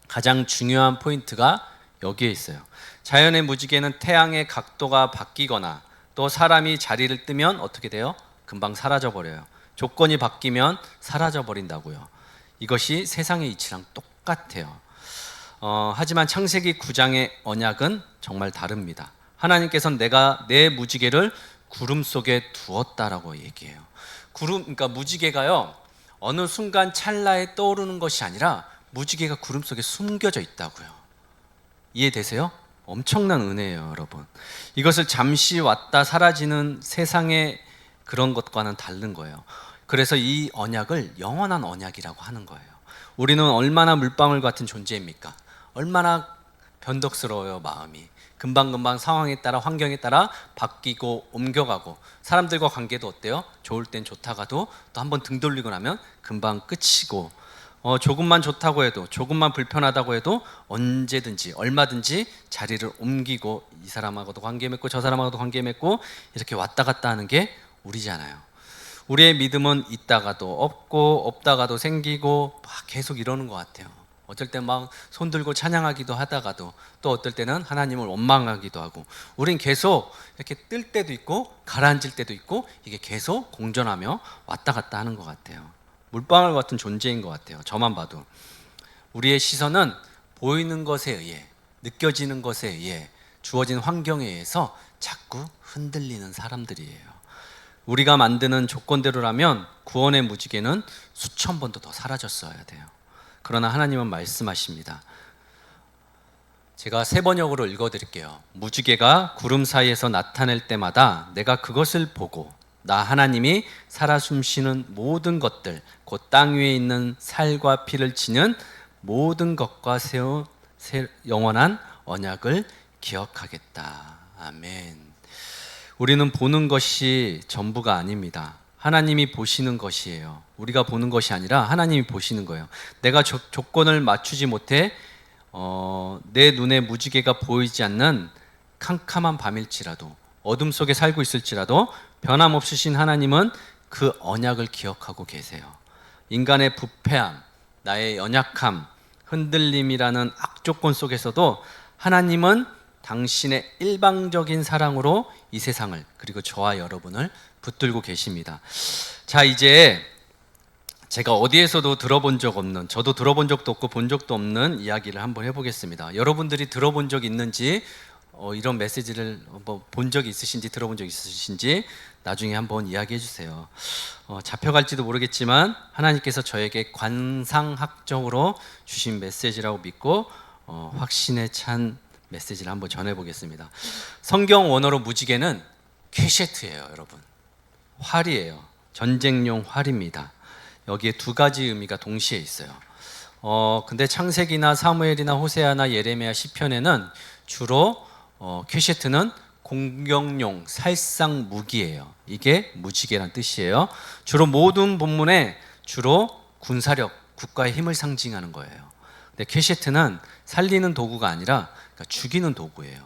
가장 중요한 포인트가 여기에 있어요. 자연의 무지개는 태양의 각도가 바뀌거나 또 사람이 자리를 뜨면 어떻게 돼요? 금방 사라져 버려요. 조건이 바뀌면 사라져 버린다고요. 이것이 세상의 이치랑 똑같아요. 하지만 창세기 9장의 언약은 정말 다릅니다. 하나님께서는 내가 내 무지개를 구름 속에 두었다라고 얘기해요. 그러니까 무지개가요, 어느 순간 찰나에 떠오르는 것이 아니라 무지개가 구름 속에 숨겨져 있다고요. 이해되세요? 엄청난 은혜예요, 여러분. 이것을 잠시 왔다 사라지는 세상의 그런 것과는 다른 거예요. 그래서 이 언약을 영원한 언약이라고 하는 거예요. 우리는 얼마나 물방울 같은 존재입니까? 얼마나 변덕스러워요, 마음이. 금방금방 상황에 따라, 환경에 따라 바뀌고 옮겨가고, 사람들과 관계도 어때요? 좋을 땐 좋다가도 또 한번 등 돌리고 나면 금방 끝이고, 조금만 좋다고 해도, 조금만 불편하다고 해도 언제든지 얼마든지 자리를 옮기고, 이 사람하고도 관계 맺고 저 사람하고도 관계 맺고 이렇게 왔다 갔다 하는 게 우리잖아요. 우리의 믿음은 있다가도 없고 없다가도 생기고 막 계속 이러는 것 같아요. 어쩔 때 막 손들고 찬양하기도 하다가도 또 어떨 때는 하나님을 원망하기도 하고, 우린 계속 이렇게 뜰 때도 있고 가라앉을 때도 있고, 이게 계속 공존하며 왔다 갔다 하는 것 같아요. 물방울 같은 존재인 것 같아요. 저만 봐도. 우리의 시선은 보이는 것에 의해, 느껴지는 것에 의해, 주어진 환경에 의해서 자꾸 흔들리는 사람들이에요. 우리가 만드는 조건대로라면 구원의 무지개는 수천 번도 더 사라졌어야 돼요. 그러나 하나님은 말씀하십니다. 제가 세 번역으로 읽어드릴게요. 무지개가 구름 사이에서 나타낼 때마다 내가 그것을 보고 나 하나님이 살아 숨쉬는 모든 것들 곧 땅 위에 있는 살과 피를 치는 모든 것과 세운 영원한 언약을 기억하겠다. 아멘. 우리는 보는 것이 전부가 아닙니다. 하나님이 보시는 것이에요. 우리가 보는 것이 아니라 하나님이 보시는 거예요. 내가 조건을 맞추지 못해 내 눈에 무지개가 보이지 않는 캄캄한 밤일지라도 어둠 속에 살고 있을지라도 변함없으신 하나님은 그 언약을 기억하고 계세요. 인간의 부패함, 나의 연약함, 흔들림이라는 악조건 속에서도 하나님은 당신의 일방적인 사랑으로 이 세상을 그리고 저와 여러분을 붙들고 계십니다. 자, 이제 제가 어디에서도 들어본 적 없는, 저도 들어본 적도 없고 본 적도 없는 이야기를 한번 해보겠습니다. 여러분들이 들어본 적 있는지, 이런 메시지를 본 적이 있으신지 들어본 적 있으신지 나중에 한번 이야기해 주세요. 잡혀갈지도 모르겠지만 하나님께서 저에게 관상학적으로 주신 메시지라고 믿고 확신에 찬 메시지를 한번 전해보겠습니다. 성경 원어로 무지개는 퀘셰트예요, 여러분. 활이에요. 전쟁용 활입니다. 여기에 두 가지 의미가 동시에 있어요. 근데 창세기나 사무엘이나 호세아나 예레미야 시편에는 주로 퀘셰트는 공격용 살상 무기예요. 이게 무지개란 뜻이에요. 주로 모든 본문에 주로 군사력, 국가의 힘을 상징하는 거예요. 근데 퀘셰트는 살리는 도구가 아니라 죽이는 도구예요.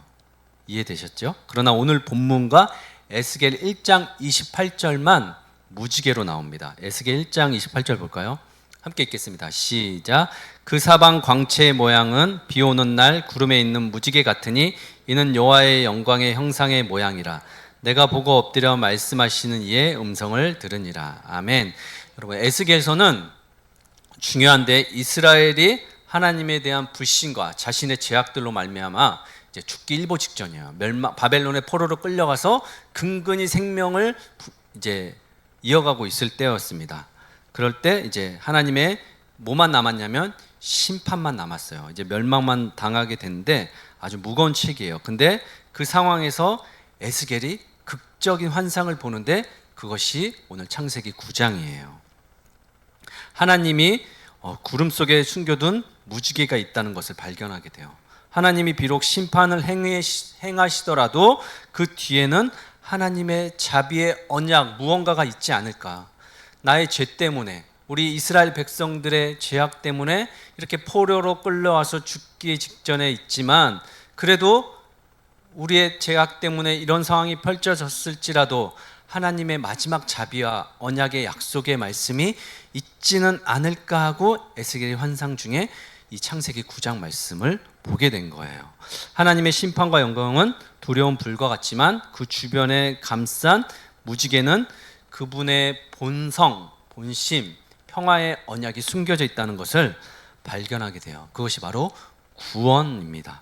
이해되셨죠? 그러나 오늘 본문과 에스겔 1장 28절만 무지개로 나옵니다. 에스겔 1장 28절 볼까요? 함께 읽겠습니다. 시작. 그 사방 광채의 모양은 비 오는 날 구름에 있는 무지개 같으니 이는 여호와의 영광의 형상의 모양이라. 내가 보고 엎드려 말씀하시는 이의 음성을 들으니라. 아멘. 여러분, 에스겔서는 중요한데 이스라엘이 하나님에 대한 불신과 자신의 죄악들로 말미암아 이제 죽기 일보 직전이에요. 바벨론의 포로로 끌려가서 근근히 생명을 이제 이어가고 있을 때였습니다. 그럴 때 이제 하나님의 뭐만 남았냐면 심판만 남았어요. 이제 멸망만 당하게 되는데 아주 무거운 책이에요. 근데 그 상황에서 에스겔이 극적인 환상을 보는데 그것이 오늘 창세기 9장이에요. 하나님이 구름 속에 숨겨둔 무지개가 있다는 것을 발견하게 돼요. 하나님이 비록 심판을 행하시더라도 그 뒤에는 하나님의 자비의 언약 무언가가 있지 않을까. 나의 죄 때문에, 우리 이스라엘 백성들의 죄악 때문에 이렇게 포로로 끌려와서 죽기 직전에 있지만 그래도 우리의 죄악 때문에 이런 상황이 펼쳐졌을지라도 하나님의 마지막 자비와 언약의 약속의 말씀이 있지는 않을까 하고 에스겔의 환상 중에 이 창세기 9장 말씀을 보게 된 거예요. 하나님의 심판과 영광은 두려운 불과 같지만 그 주변에 감싼 무지개는 그분의 본성, 본심, 평화의 언약이 숨겨져 있다는 것을 발견하게 돼요. 그것이 바로 구원입니다.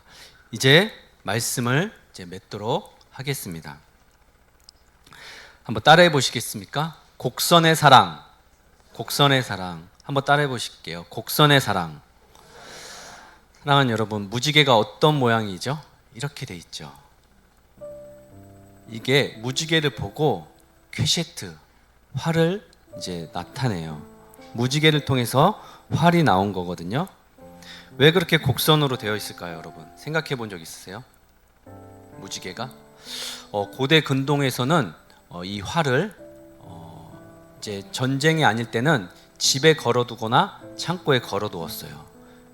이제 말씀을 맺도록 하겠습니다. 한번 따라해 보시겠습니까? 곡선의 사랑, 곡선의 사랑. 한번 따라해 보실게요. 곡선의 사랑. 사랑하는 여러분, 무지개가 어떤 모양이죠? 이렇게 돼 있죠. 이게 무지개를 보고 퀘셰트, 활을 이제 나타내요. 무지개를 통해서 활이 나온 거거든요. 왜 그렇게 곡선으로 되어 있을까요, 여러분? 생각해 본 적 있으세요? 무지개가? 고대 근동에서는 이 활을 이제 전쟁이 아닐 때는 집에 걸어두거나 창고에 걸어두었어요.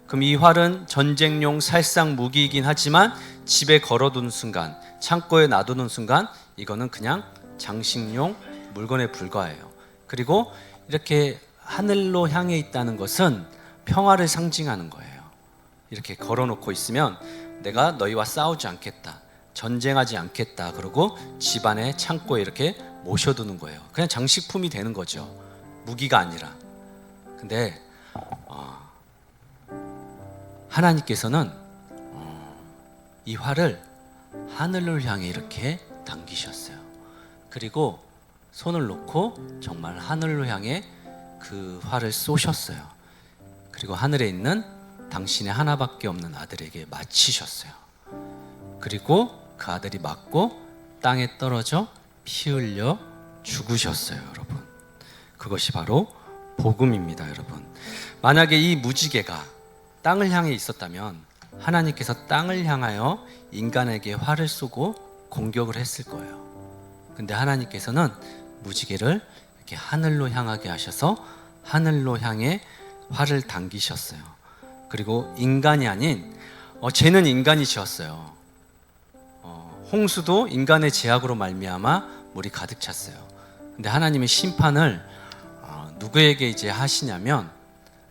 그럼 이 활은 전쟁용 살상 무기이긴 하지만 집에 걸어두는 순간, 창고에 놔두는 순간 이거는 그냥 장식용 물건에 불과해요. 그리고 이렇게 하늘로 향해 있다는 것은 평화를 상징하는 거예요. 이렇게 걸어놓고 있으면 내가 너희와 싸우지 않겠다, 전쟁하지 않겠다, 그러고 집안에 창고에 이렇게 모셔두는 거예요. 그냥 장식품이 되는 거죠. 무기가 아니라. 근데 하나님께서는 이 활을 하늘을 향해 이렇게 당기셨어요. 그리고 손을 놓고 정말 하늘로 향해 그 활을 쏘셨어요. 그리고 하늘에 있는 당신의 하나밖에 없는 아들에게 바치셨어요. 그리고 그 아들이 맞고 땅에 떨어져 피 흘려 죽으셨어요, 여러분. 그것이 바로 복음입니다, 여러분. 만약에 이 무지개가 땅을 향해 있었다면 하나님께서 땅을 향하여 인간에게 활을 쏘고 공격을 했을 거예요. 근데 하나님께서는 무지개를 이렇게 하늘로 향하게 하셔서 하늘로 향해 활을 당기셨어요. 그리고 인간이 아닌 죄는 인간이 지었어요. 홍수도 인간의 죄악으로 말미암아 물이 가득 찼어요. 근데 하나님의 심판을 누구에게 이제 하시냐면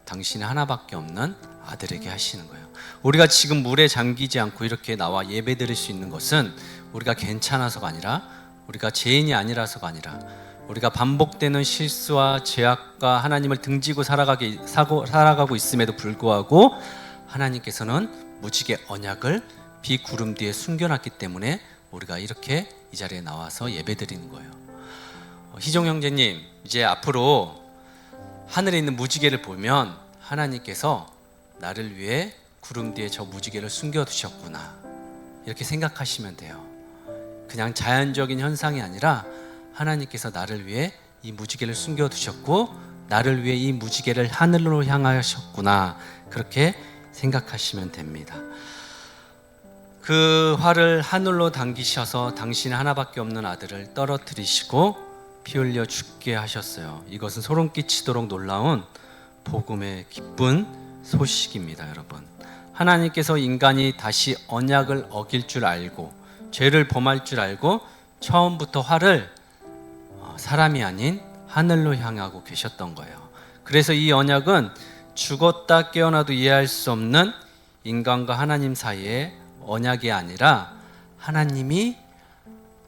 당신의 하나밖에 없는 아들에게 하시는 거예요. 우리가 지금 물에 잠기지 않고 이렇게 나와 예배드릴 수 있는 것은 우리가 괜찮아서가 아니라, 우리가 죄인이 아니라서가 아니라, 우리가 반복되는 실수와 죄악과 하나님을 등지고 살아가고 있음에도 불구하고 하나님께서는 무지개 언약을 비구름 뒤에 숨겨놨기 때문에 우리가 이렇게 이 자리에 나와서 예배드리는 거예요. 희종 형제님, 이제 앞으로 하늘에 있는 무지개를 보면 하나님께서 나를 위해 구름 뒤에 저 무지개를 숨겨두셨구나, 이렇게 생각하시면 돼요. 그냥 자연적인 현상이 아니라 하나님께서 나를 위해 이 무지개를 숨겨두셨고 나를 위해 이 무지개를 하늘로 향하셨구나, 그렇게 생각하시면 됩니다. 그 활을 하늘로 당기셔서 당신의 하나밖에 없는 아들을 떨어뜨리시고 피 흘려 죽게 하셨어요. 이것은 소름 끼치도록 놀라운 복음의 기쁜 소식입니다, 여러분. 하나님께서 인간이 다시 언약을 어길 줄 알고 죄를 범할 줄 알고 처음부터 활을 사람이 아닌 하늘로 향하고 계셨던 거예요. 그래서 이 언약은 죽었다 깨어나도 이해할 수 없는 인간과 하나님 사이의 언약이 아니라, 하나님이,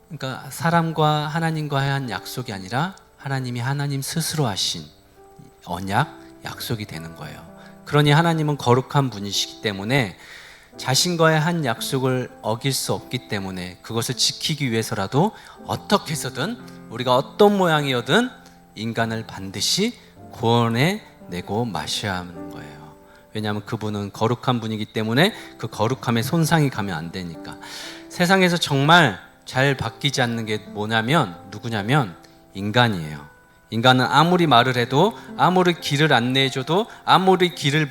그러니까 사람과 하나님과의 한 약속이 아니라 하나님이 하나님 스스로 하신 언약, 약속이 되는 거예요. 그러니 하나님은 거룩한 분이시기 때문에 자신과의 한 약속을 어길 수 없기 때문에 그것을 지키기 위해서라도 어떻게 해서든, 우리가 어떤 모양이어든 인간을 반드시 구원해 내고 마셔야 하는 거예요. 왜냐하면 그분은 거룩한 분이기 때문에 그 거룩함에 손상이 가면 안 되니까. 세상에서 정말 잘 바뀌지 않는 게 누구냐면 인간이에요. 인간은 아무리 말을 해도, 아무리 길을 안내해줘도, 아무리 길을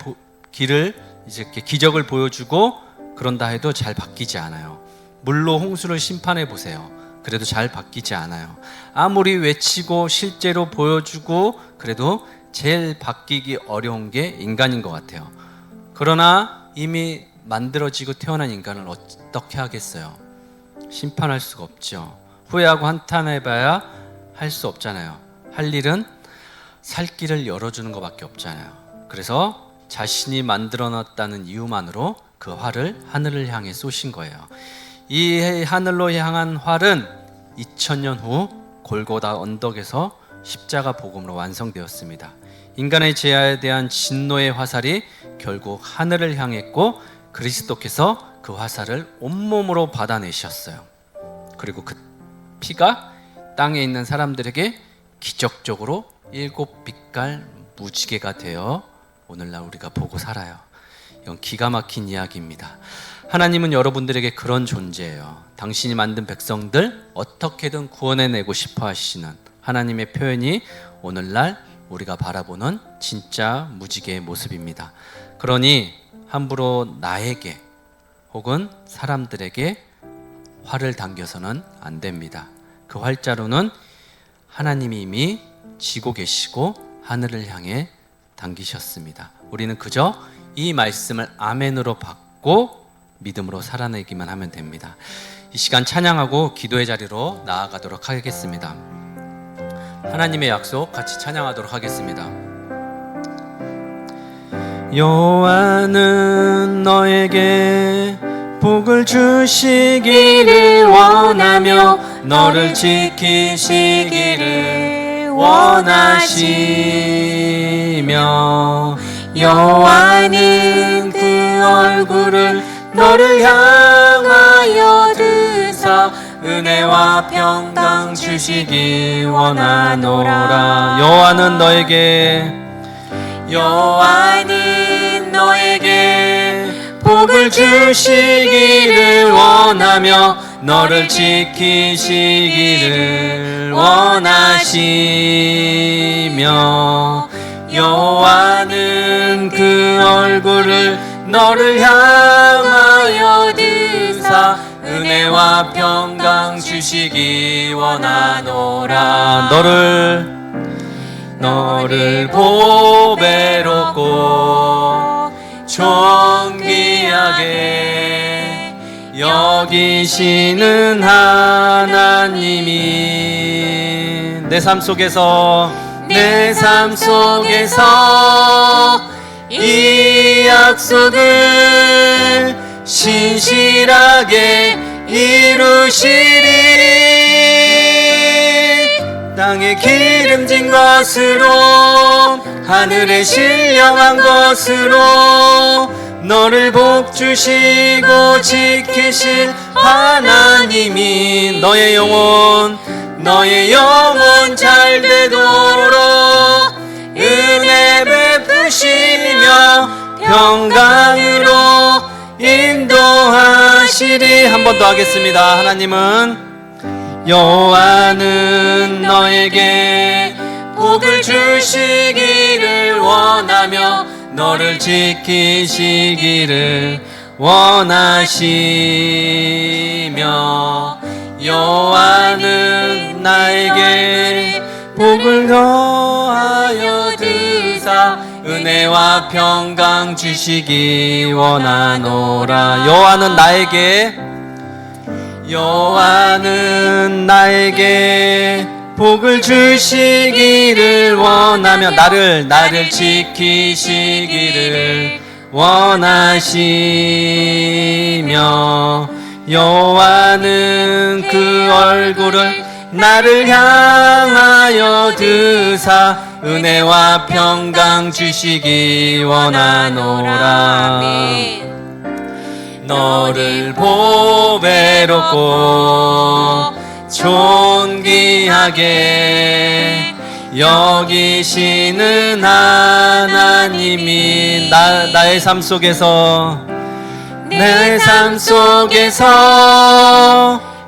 이제 이렇게 기적을 보여주고 그런다 해도 잘 바뀌지 않아요. 물로 홍수를 심판해 보세요. 그래도 잘 바뀌지 않아요. 아무리 외치고 실제로 보여주고 그래도 제일 바뀌기 어려운 게 인간인 것 같아요. 그러나 이미 만들어지고 태어난 인간을 어떻게 하겠어요? 심판할 수가 없죠. 후회하고 한탄해봐야 할 수 없잖아요. 할 일은 살 길을 열어주는 것밖에 없잖아요. 그래서 자신이 만들어놨다는 이유만으로 그 활을 하늘을 향해 쏘신 거예요. 이 하늘로 향한 활은 2000년 후 골고다 언덕에서 십자가 복음으로 완성되었습니다. 인간의 죄에 대한 진노의 화살이 결국 하늘을 향했고 그리스도께서 그 화살을 온몸으로 받아내셨어요. 그리고 그 피가 땅에 있는 사람들에게 기적적으로 7빛깔 무지개가 되어 오늘날 우리가 보고 살아요. 이건 기가 막힌 이야기입니다. 하나님은 여러분들에게 그런 존재예요. 당신이 만든 백성들 어떻게든 구원해내고 싶어 하시는 하나님의 표현이 오늘날 우리가 바라보는 진짜 무지개의 모습입니다. 그러니 함부로 나에게 혹은 사람들에게 활을 당겨서는 안 됩니다. 그 활자루는 하나님이 이미 쥐고 계시고 하늘을 향해 당기셨습니다. 우리는 그저 이 말씀을 아멘으로 받고 믿음으로 살아내기만 하면 됩니다. 이 시간 찬양하고 기도의 자리로 나아가도록 하겠습니다. 하나님의 약속 같이 찬양하도록 하겠습니다. 여호와는 너에게 복을 주시기를 원하며 너를 지키시기를 원하시며 여호와는 그 얼굴을 너를 향하여 드사 은혜와 평강 주시기 원하노라. 여호와는 너에게 복을 주시기를 원하며 너를 지키시기를 원하시며 여호와는 그 얼굴을 너를 향하여 드사 은혜와 평강 주시기 원하노라. 너를 보배롭고 존귀하게 여기시는 하나님이 내 삶 속에서 이 약속을 신실하게 이루시리. 땅에 기름진 것으로 하늘에 신령한 것으로 너를 복주시고 지키실 하나님이 너의 영혼 잘 되도록 은혜 베푸시며 평강으로 인도하시리. 한 번 더 하겠습니다. 하나님은 여호와는 너에게 복을 주시기를 원하며 너를 지키시기를 원하시며 여호와는 나에게 복을 더하여 드사 은혜와 평강 주시기 원하노라. 여호와는 나에게 복을 주시기를 원하며 나를 지키시기를 원하시며 여호와는 그 얼굴을 나를 향하여 드사 은혜와 평강 주시기 원하노라. 너를 보배롭고 존귀하게 여기시는 하나님이 나의 삶 속에서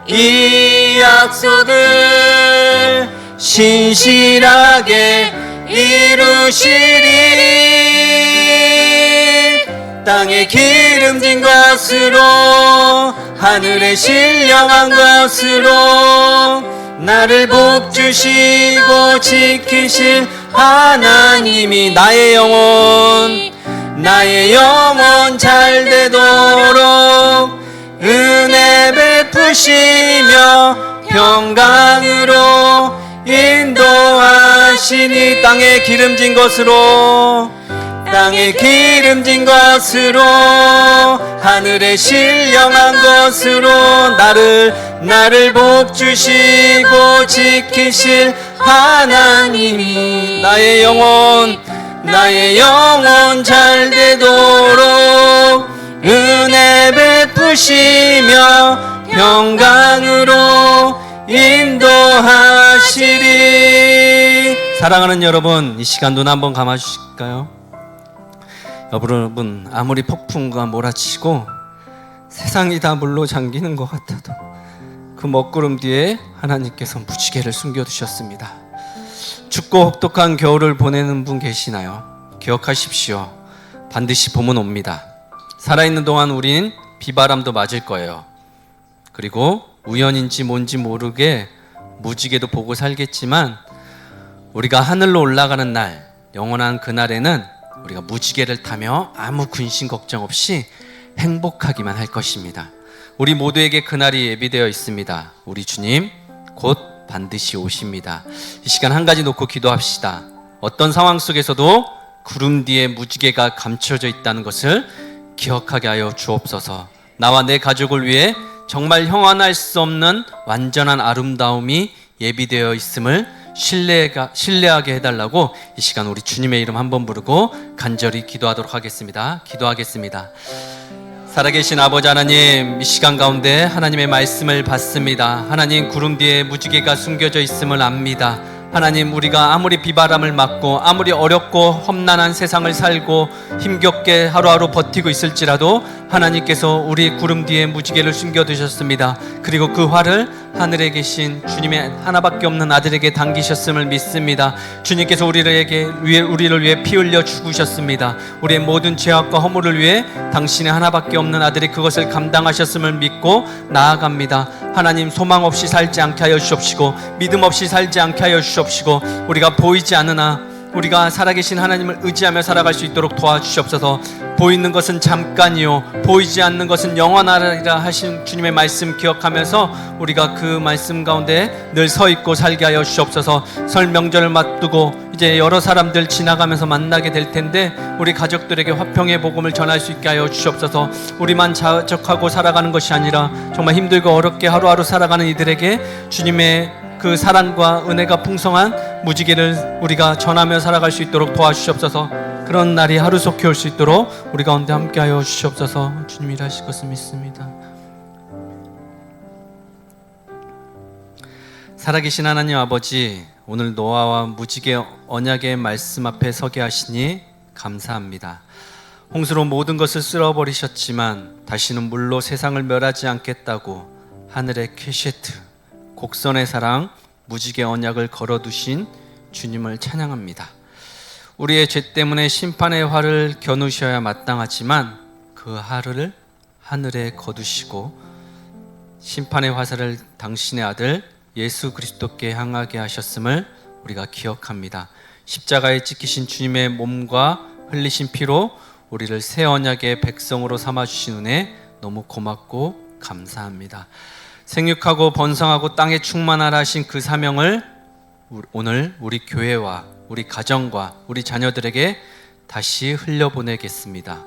이 약속을 신실하게 이루시리. 땅에 기름진 것으로 하늘에 신령한 것으로 나를 복주시고 지키실 하나님이 나의 영혼 잘 되도록 은혜 베푸시며 평강으로 인도하시니. 땅에 기름진 것으로 하늘에 신령한 것으로 나를 복주시고 지키실 하나님이 나의 영혼 잘 되도록 은혜 베푸시며 평강으로 인도하시리. 사랑하는 여러분, 이 시간 눈 한번 감아주실까요? 여러분, 아무리 폭풍과 몰아치고 세상이 다 물로 잠기는 것 같아도 그 먹구름 뒤에 하나님께서 무지개를 숨겨두셨습니다. 춥고 혹독한 겨울을 보내는 분 계시나요? 기억하십시오. 반드시 봄은 옵니다. 살아있는 동안 우린 비바람도 맞을 거예요. 그리고 우연인지 뭔지 모르게 무지개도 보고 살겠지만 우리가 하늘로 올라가는 날, 영원한 그날에는 우리가 무지개를 타며 아무 근심 걱정 없이 행복하기만 할 것입니다. 우리 모두에게 그날이 예비되어 있습니다. 우리 주님 곧 반드시 오십니다. 이 시간 한 가지 놓고 기도합시다. 어떤 상황 속에서도 구름 뒤에 무지개가 감춰져 있다는 것을 기억하게 하여 주옵소서. 나와 내 가족을 위해 정말 형언할 수 없는 완전한 아름다움이 예비되어 있음을 신뢰하게 해달라고 이 시간 우리 주님의 이름 한번 부르고 간절히 기도하도록 하겠습니다. 기도하겠습니다. 살아계신 아버지 하나님, 이 시간 가운데 하나님의 말씀을 받습니다. 하나님, 구름 뒤에 무지개가 숨겨져 있음을 압니다. 하나님, 우리가 아무리 비바람을 맞고 아무리 어렵고 험난한 세상을 살고 힘겹게 하루하루 버티고 있을지라도 하나님께서 우리 구름 뒤에 무지개를 숨겨두셨습니다. 그리고 그 활을 하늘에 계신 주님의 하나밖에 없는 아들에게 당기셨음을 믿습니다. 주님께서 우리를 위해 피 흘려 죽으셨습니다. 우리의 모든 죄악과 허물을 위해 당신의 하나밖에 없는 아들이 그것을 감당하셨음을 믿고 나아갑니다. 하나님, 소망 없이 살지 않게 하여 주옵시고 믿음 없이 살지 않게 하여 주옵시고 우리가 보이지 않으나 우리가 살아계신 하나님을 의지하며 살아갈 수 있도록 도와주시옵소서. 보이는 것은 잠깐이요 보이지 않는 것은 영원하리라 하신 주님의 말씀 기억하면서 우리가 그 말씀 가운데 늘 서 있고 살게 하여 주시옵소서. 설 명절을 맞두고 이제 여러 사람들 지나가면서 만나게 될 텐데 우리 가족들에게 화평의 복음을 전할 수 있게 하여 주시옵소서. 우리만 자적하고 살아가는 것이 아니라 정말 힘들고 어렵게 하루하루 살아가는 이들에게 주님의 그 사랑과 은혜가 풍성한 무지개를 우리가 전하며 살아갈 수 있도록 도와주시옵소서. 그런 날이 하루속히 올 수 있도록 우리 가운데 함께하여 주시옵소서. 주님이 일하실 것을 믿습니다. 살아계신 하나님 아버지, 오늘 노아와 무지개 언약의 말씀 앞에 서게 하시니 감사합니다. 홍수로 모든 것을 쓸어버리셨지만 다시는 물로 세상을 멸하지 않겠다고 하늘의 케셰트, 곡선의 사랑, 무지개 언약을 걸어두신 주님을 찬양합니다. 우리의 죄 때문에 심판의 활을 겨누셔야 마땅하지만 그 활을 하늘에 거두시고 심판의 화살을 당신의 아들 예수 그리스도께 향하게 하셨음을 우리가 기억합니다. 십자가에 찍히신 주님의 몸과 흘리신 피로 우리를 새 언약의 백성으로 삼아주신 은혜 너무 고맙고 감사합니다. 생육하고 번성하고 땅에 충만하라 하신 그 사명을 오늘 우리 교회와 우리 가정과 우리 자녀들에게 다시 흘려보내겠습니다.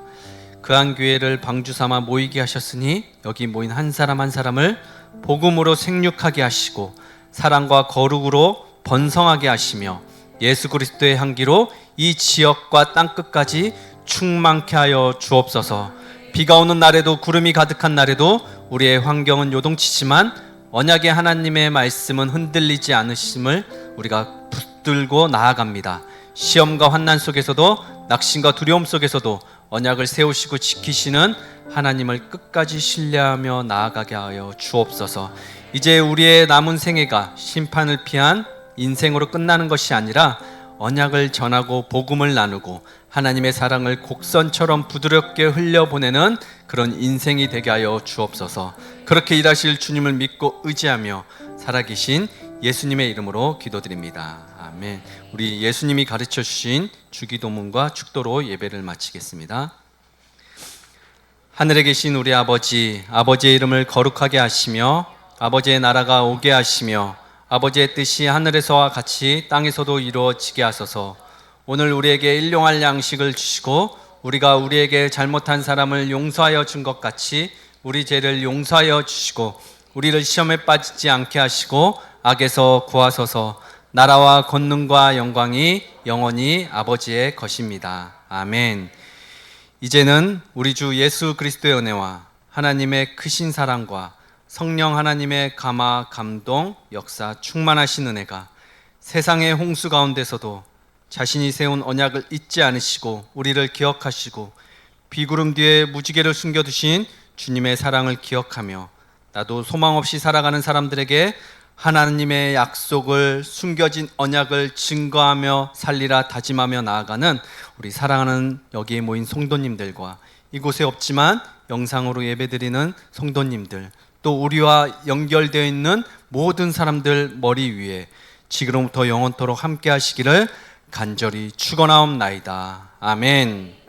그 한 교회를 방주 삼아 모이게 하셨으니 여기 모인 한 사람 한 사람을 복음으로 생육하게 하시고 사랑과 거룩으로 번성하게 하시며 예수 그리스도의 향기로 이 지역과 땅끝까지 충만케 하여 주옵소서. 비가 오는 날에도 구름이 가득한 날에도 우리의 환경은 요동치지만 언약의 하나님의 말씀은 흔들리지 않으심을 우리가 붙들고 나아갑니다. 시험과 환난 속에서도 낙심과 두려움 속에서도 언약을 세우시고 지키시는 하나님을 끝까지 신뢰하며 나아가게 하여 주옵소서. 이제 우리의 남은 생애가 심판을 피한 인생으로 끝나는 것이 아니라 언약을 전하고 복음을 나누고 하나님의 사랑을 곡선처럼 부드럽게 흘려보내는 그런 인생이 되게 하여 주옵소서. 그렇게 일하실 주님을 믿고 의지하며 살아계신 예수님의 이름으로 기도드립니다. 아멘. 우리 예수님이 가르쳐 주신 주기도문과 축도로 예배를 마치겠습니다. 하늘에 계신 우리 아버지, 아버지의 이름을 거룩하게 하시며 아버지의 나라가 오게 하시며 아버지의 뜻이 하늘에서와 같이 땅에서도 이루어지게 하소서. 오늘 우리에게 일용할 양식을 주시고 우리가 우리에게 잘못한 사람을 용서하여 준 것 같이 우리 죄를 용서하여 주시고 우리를 시험에 빠지지 않게 하시고 악에서 구하소서. 나라와 권능과 영광이 영원히 아버지의 것입니다. 아멘. 이제는 우리 주 예수 그리스도의 은혜와 하나님의 크신 사랑과 성령 하나님의 감화, 감동, 역사, 충만하신 은혜가 세상의 홍수 가운데서도 자신이 세운 언약을 잊지 않으시고 우리를 기억하시고 비구름 뒤에 무지개를 숨겨두신 주님의 사랑을 기억하며 나도 소망 없이 살아가는 사람들에게 하나님의 약속을 숨겨진 언약을 증거하며 살리라 다짐하며 나아가는 우리 사랑하는 여기에 모인 성도님들과 이곳에 없지만 영상으로 예배드리는 성도님들 또 우리와 연결되어 있는 모든 사람들 머리 위에 지금부터 영원토록 함께 하시기를 간절히 축원하옵나이다. 아멘.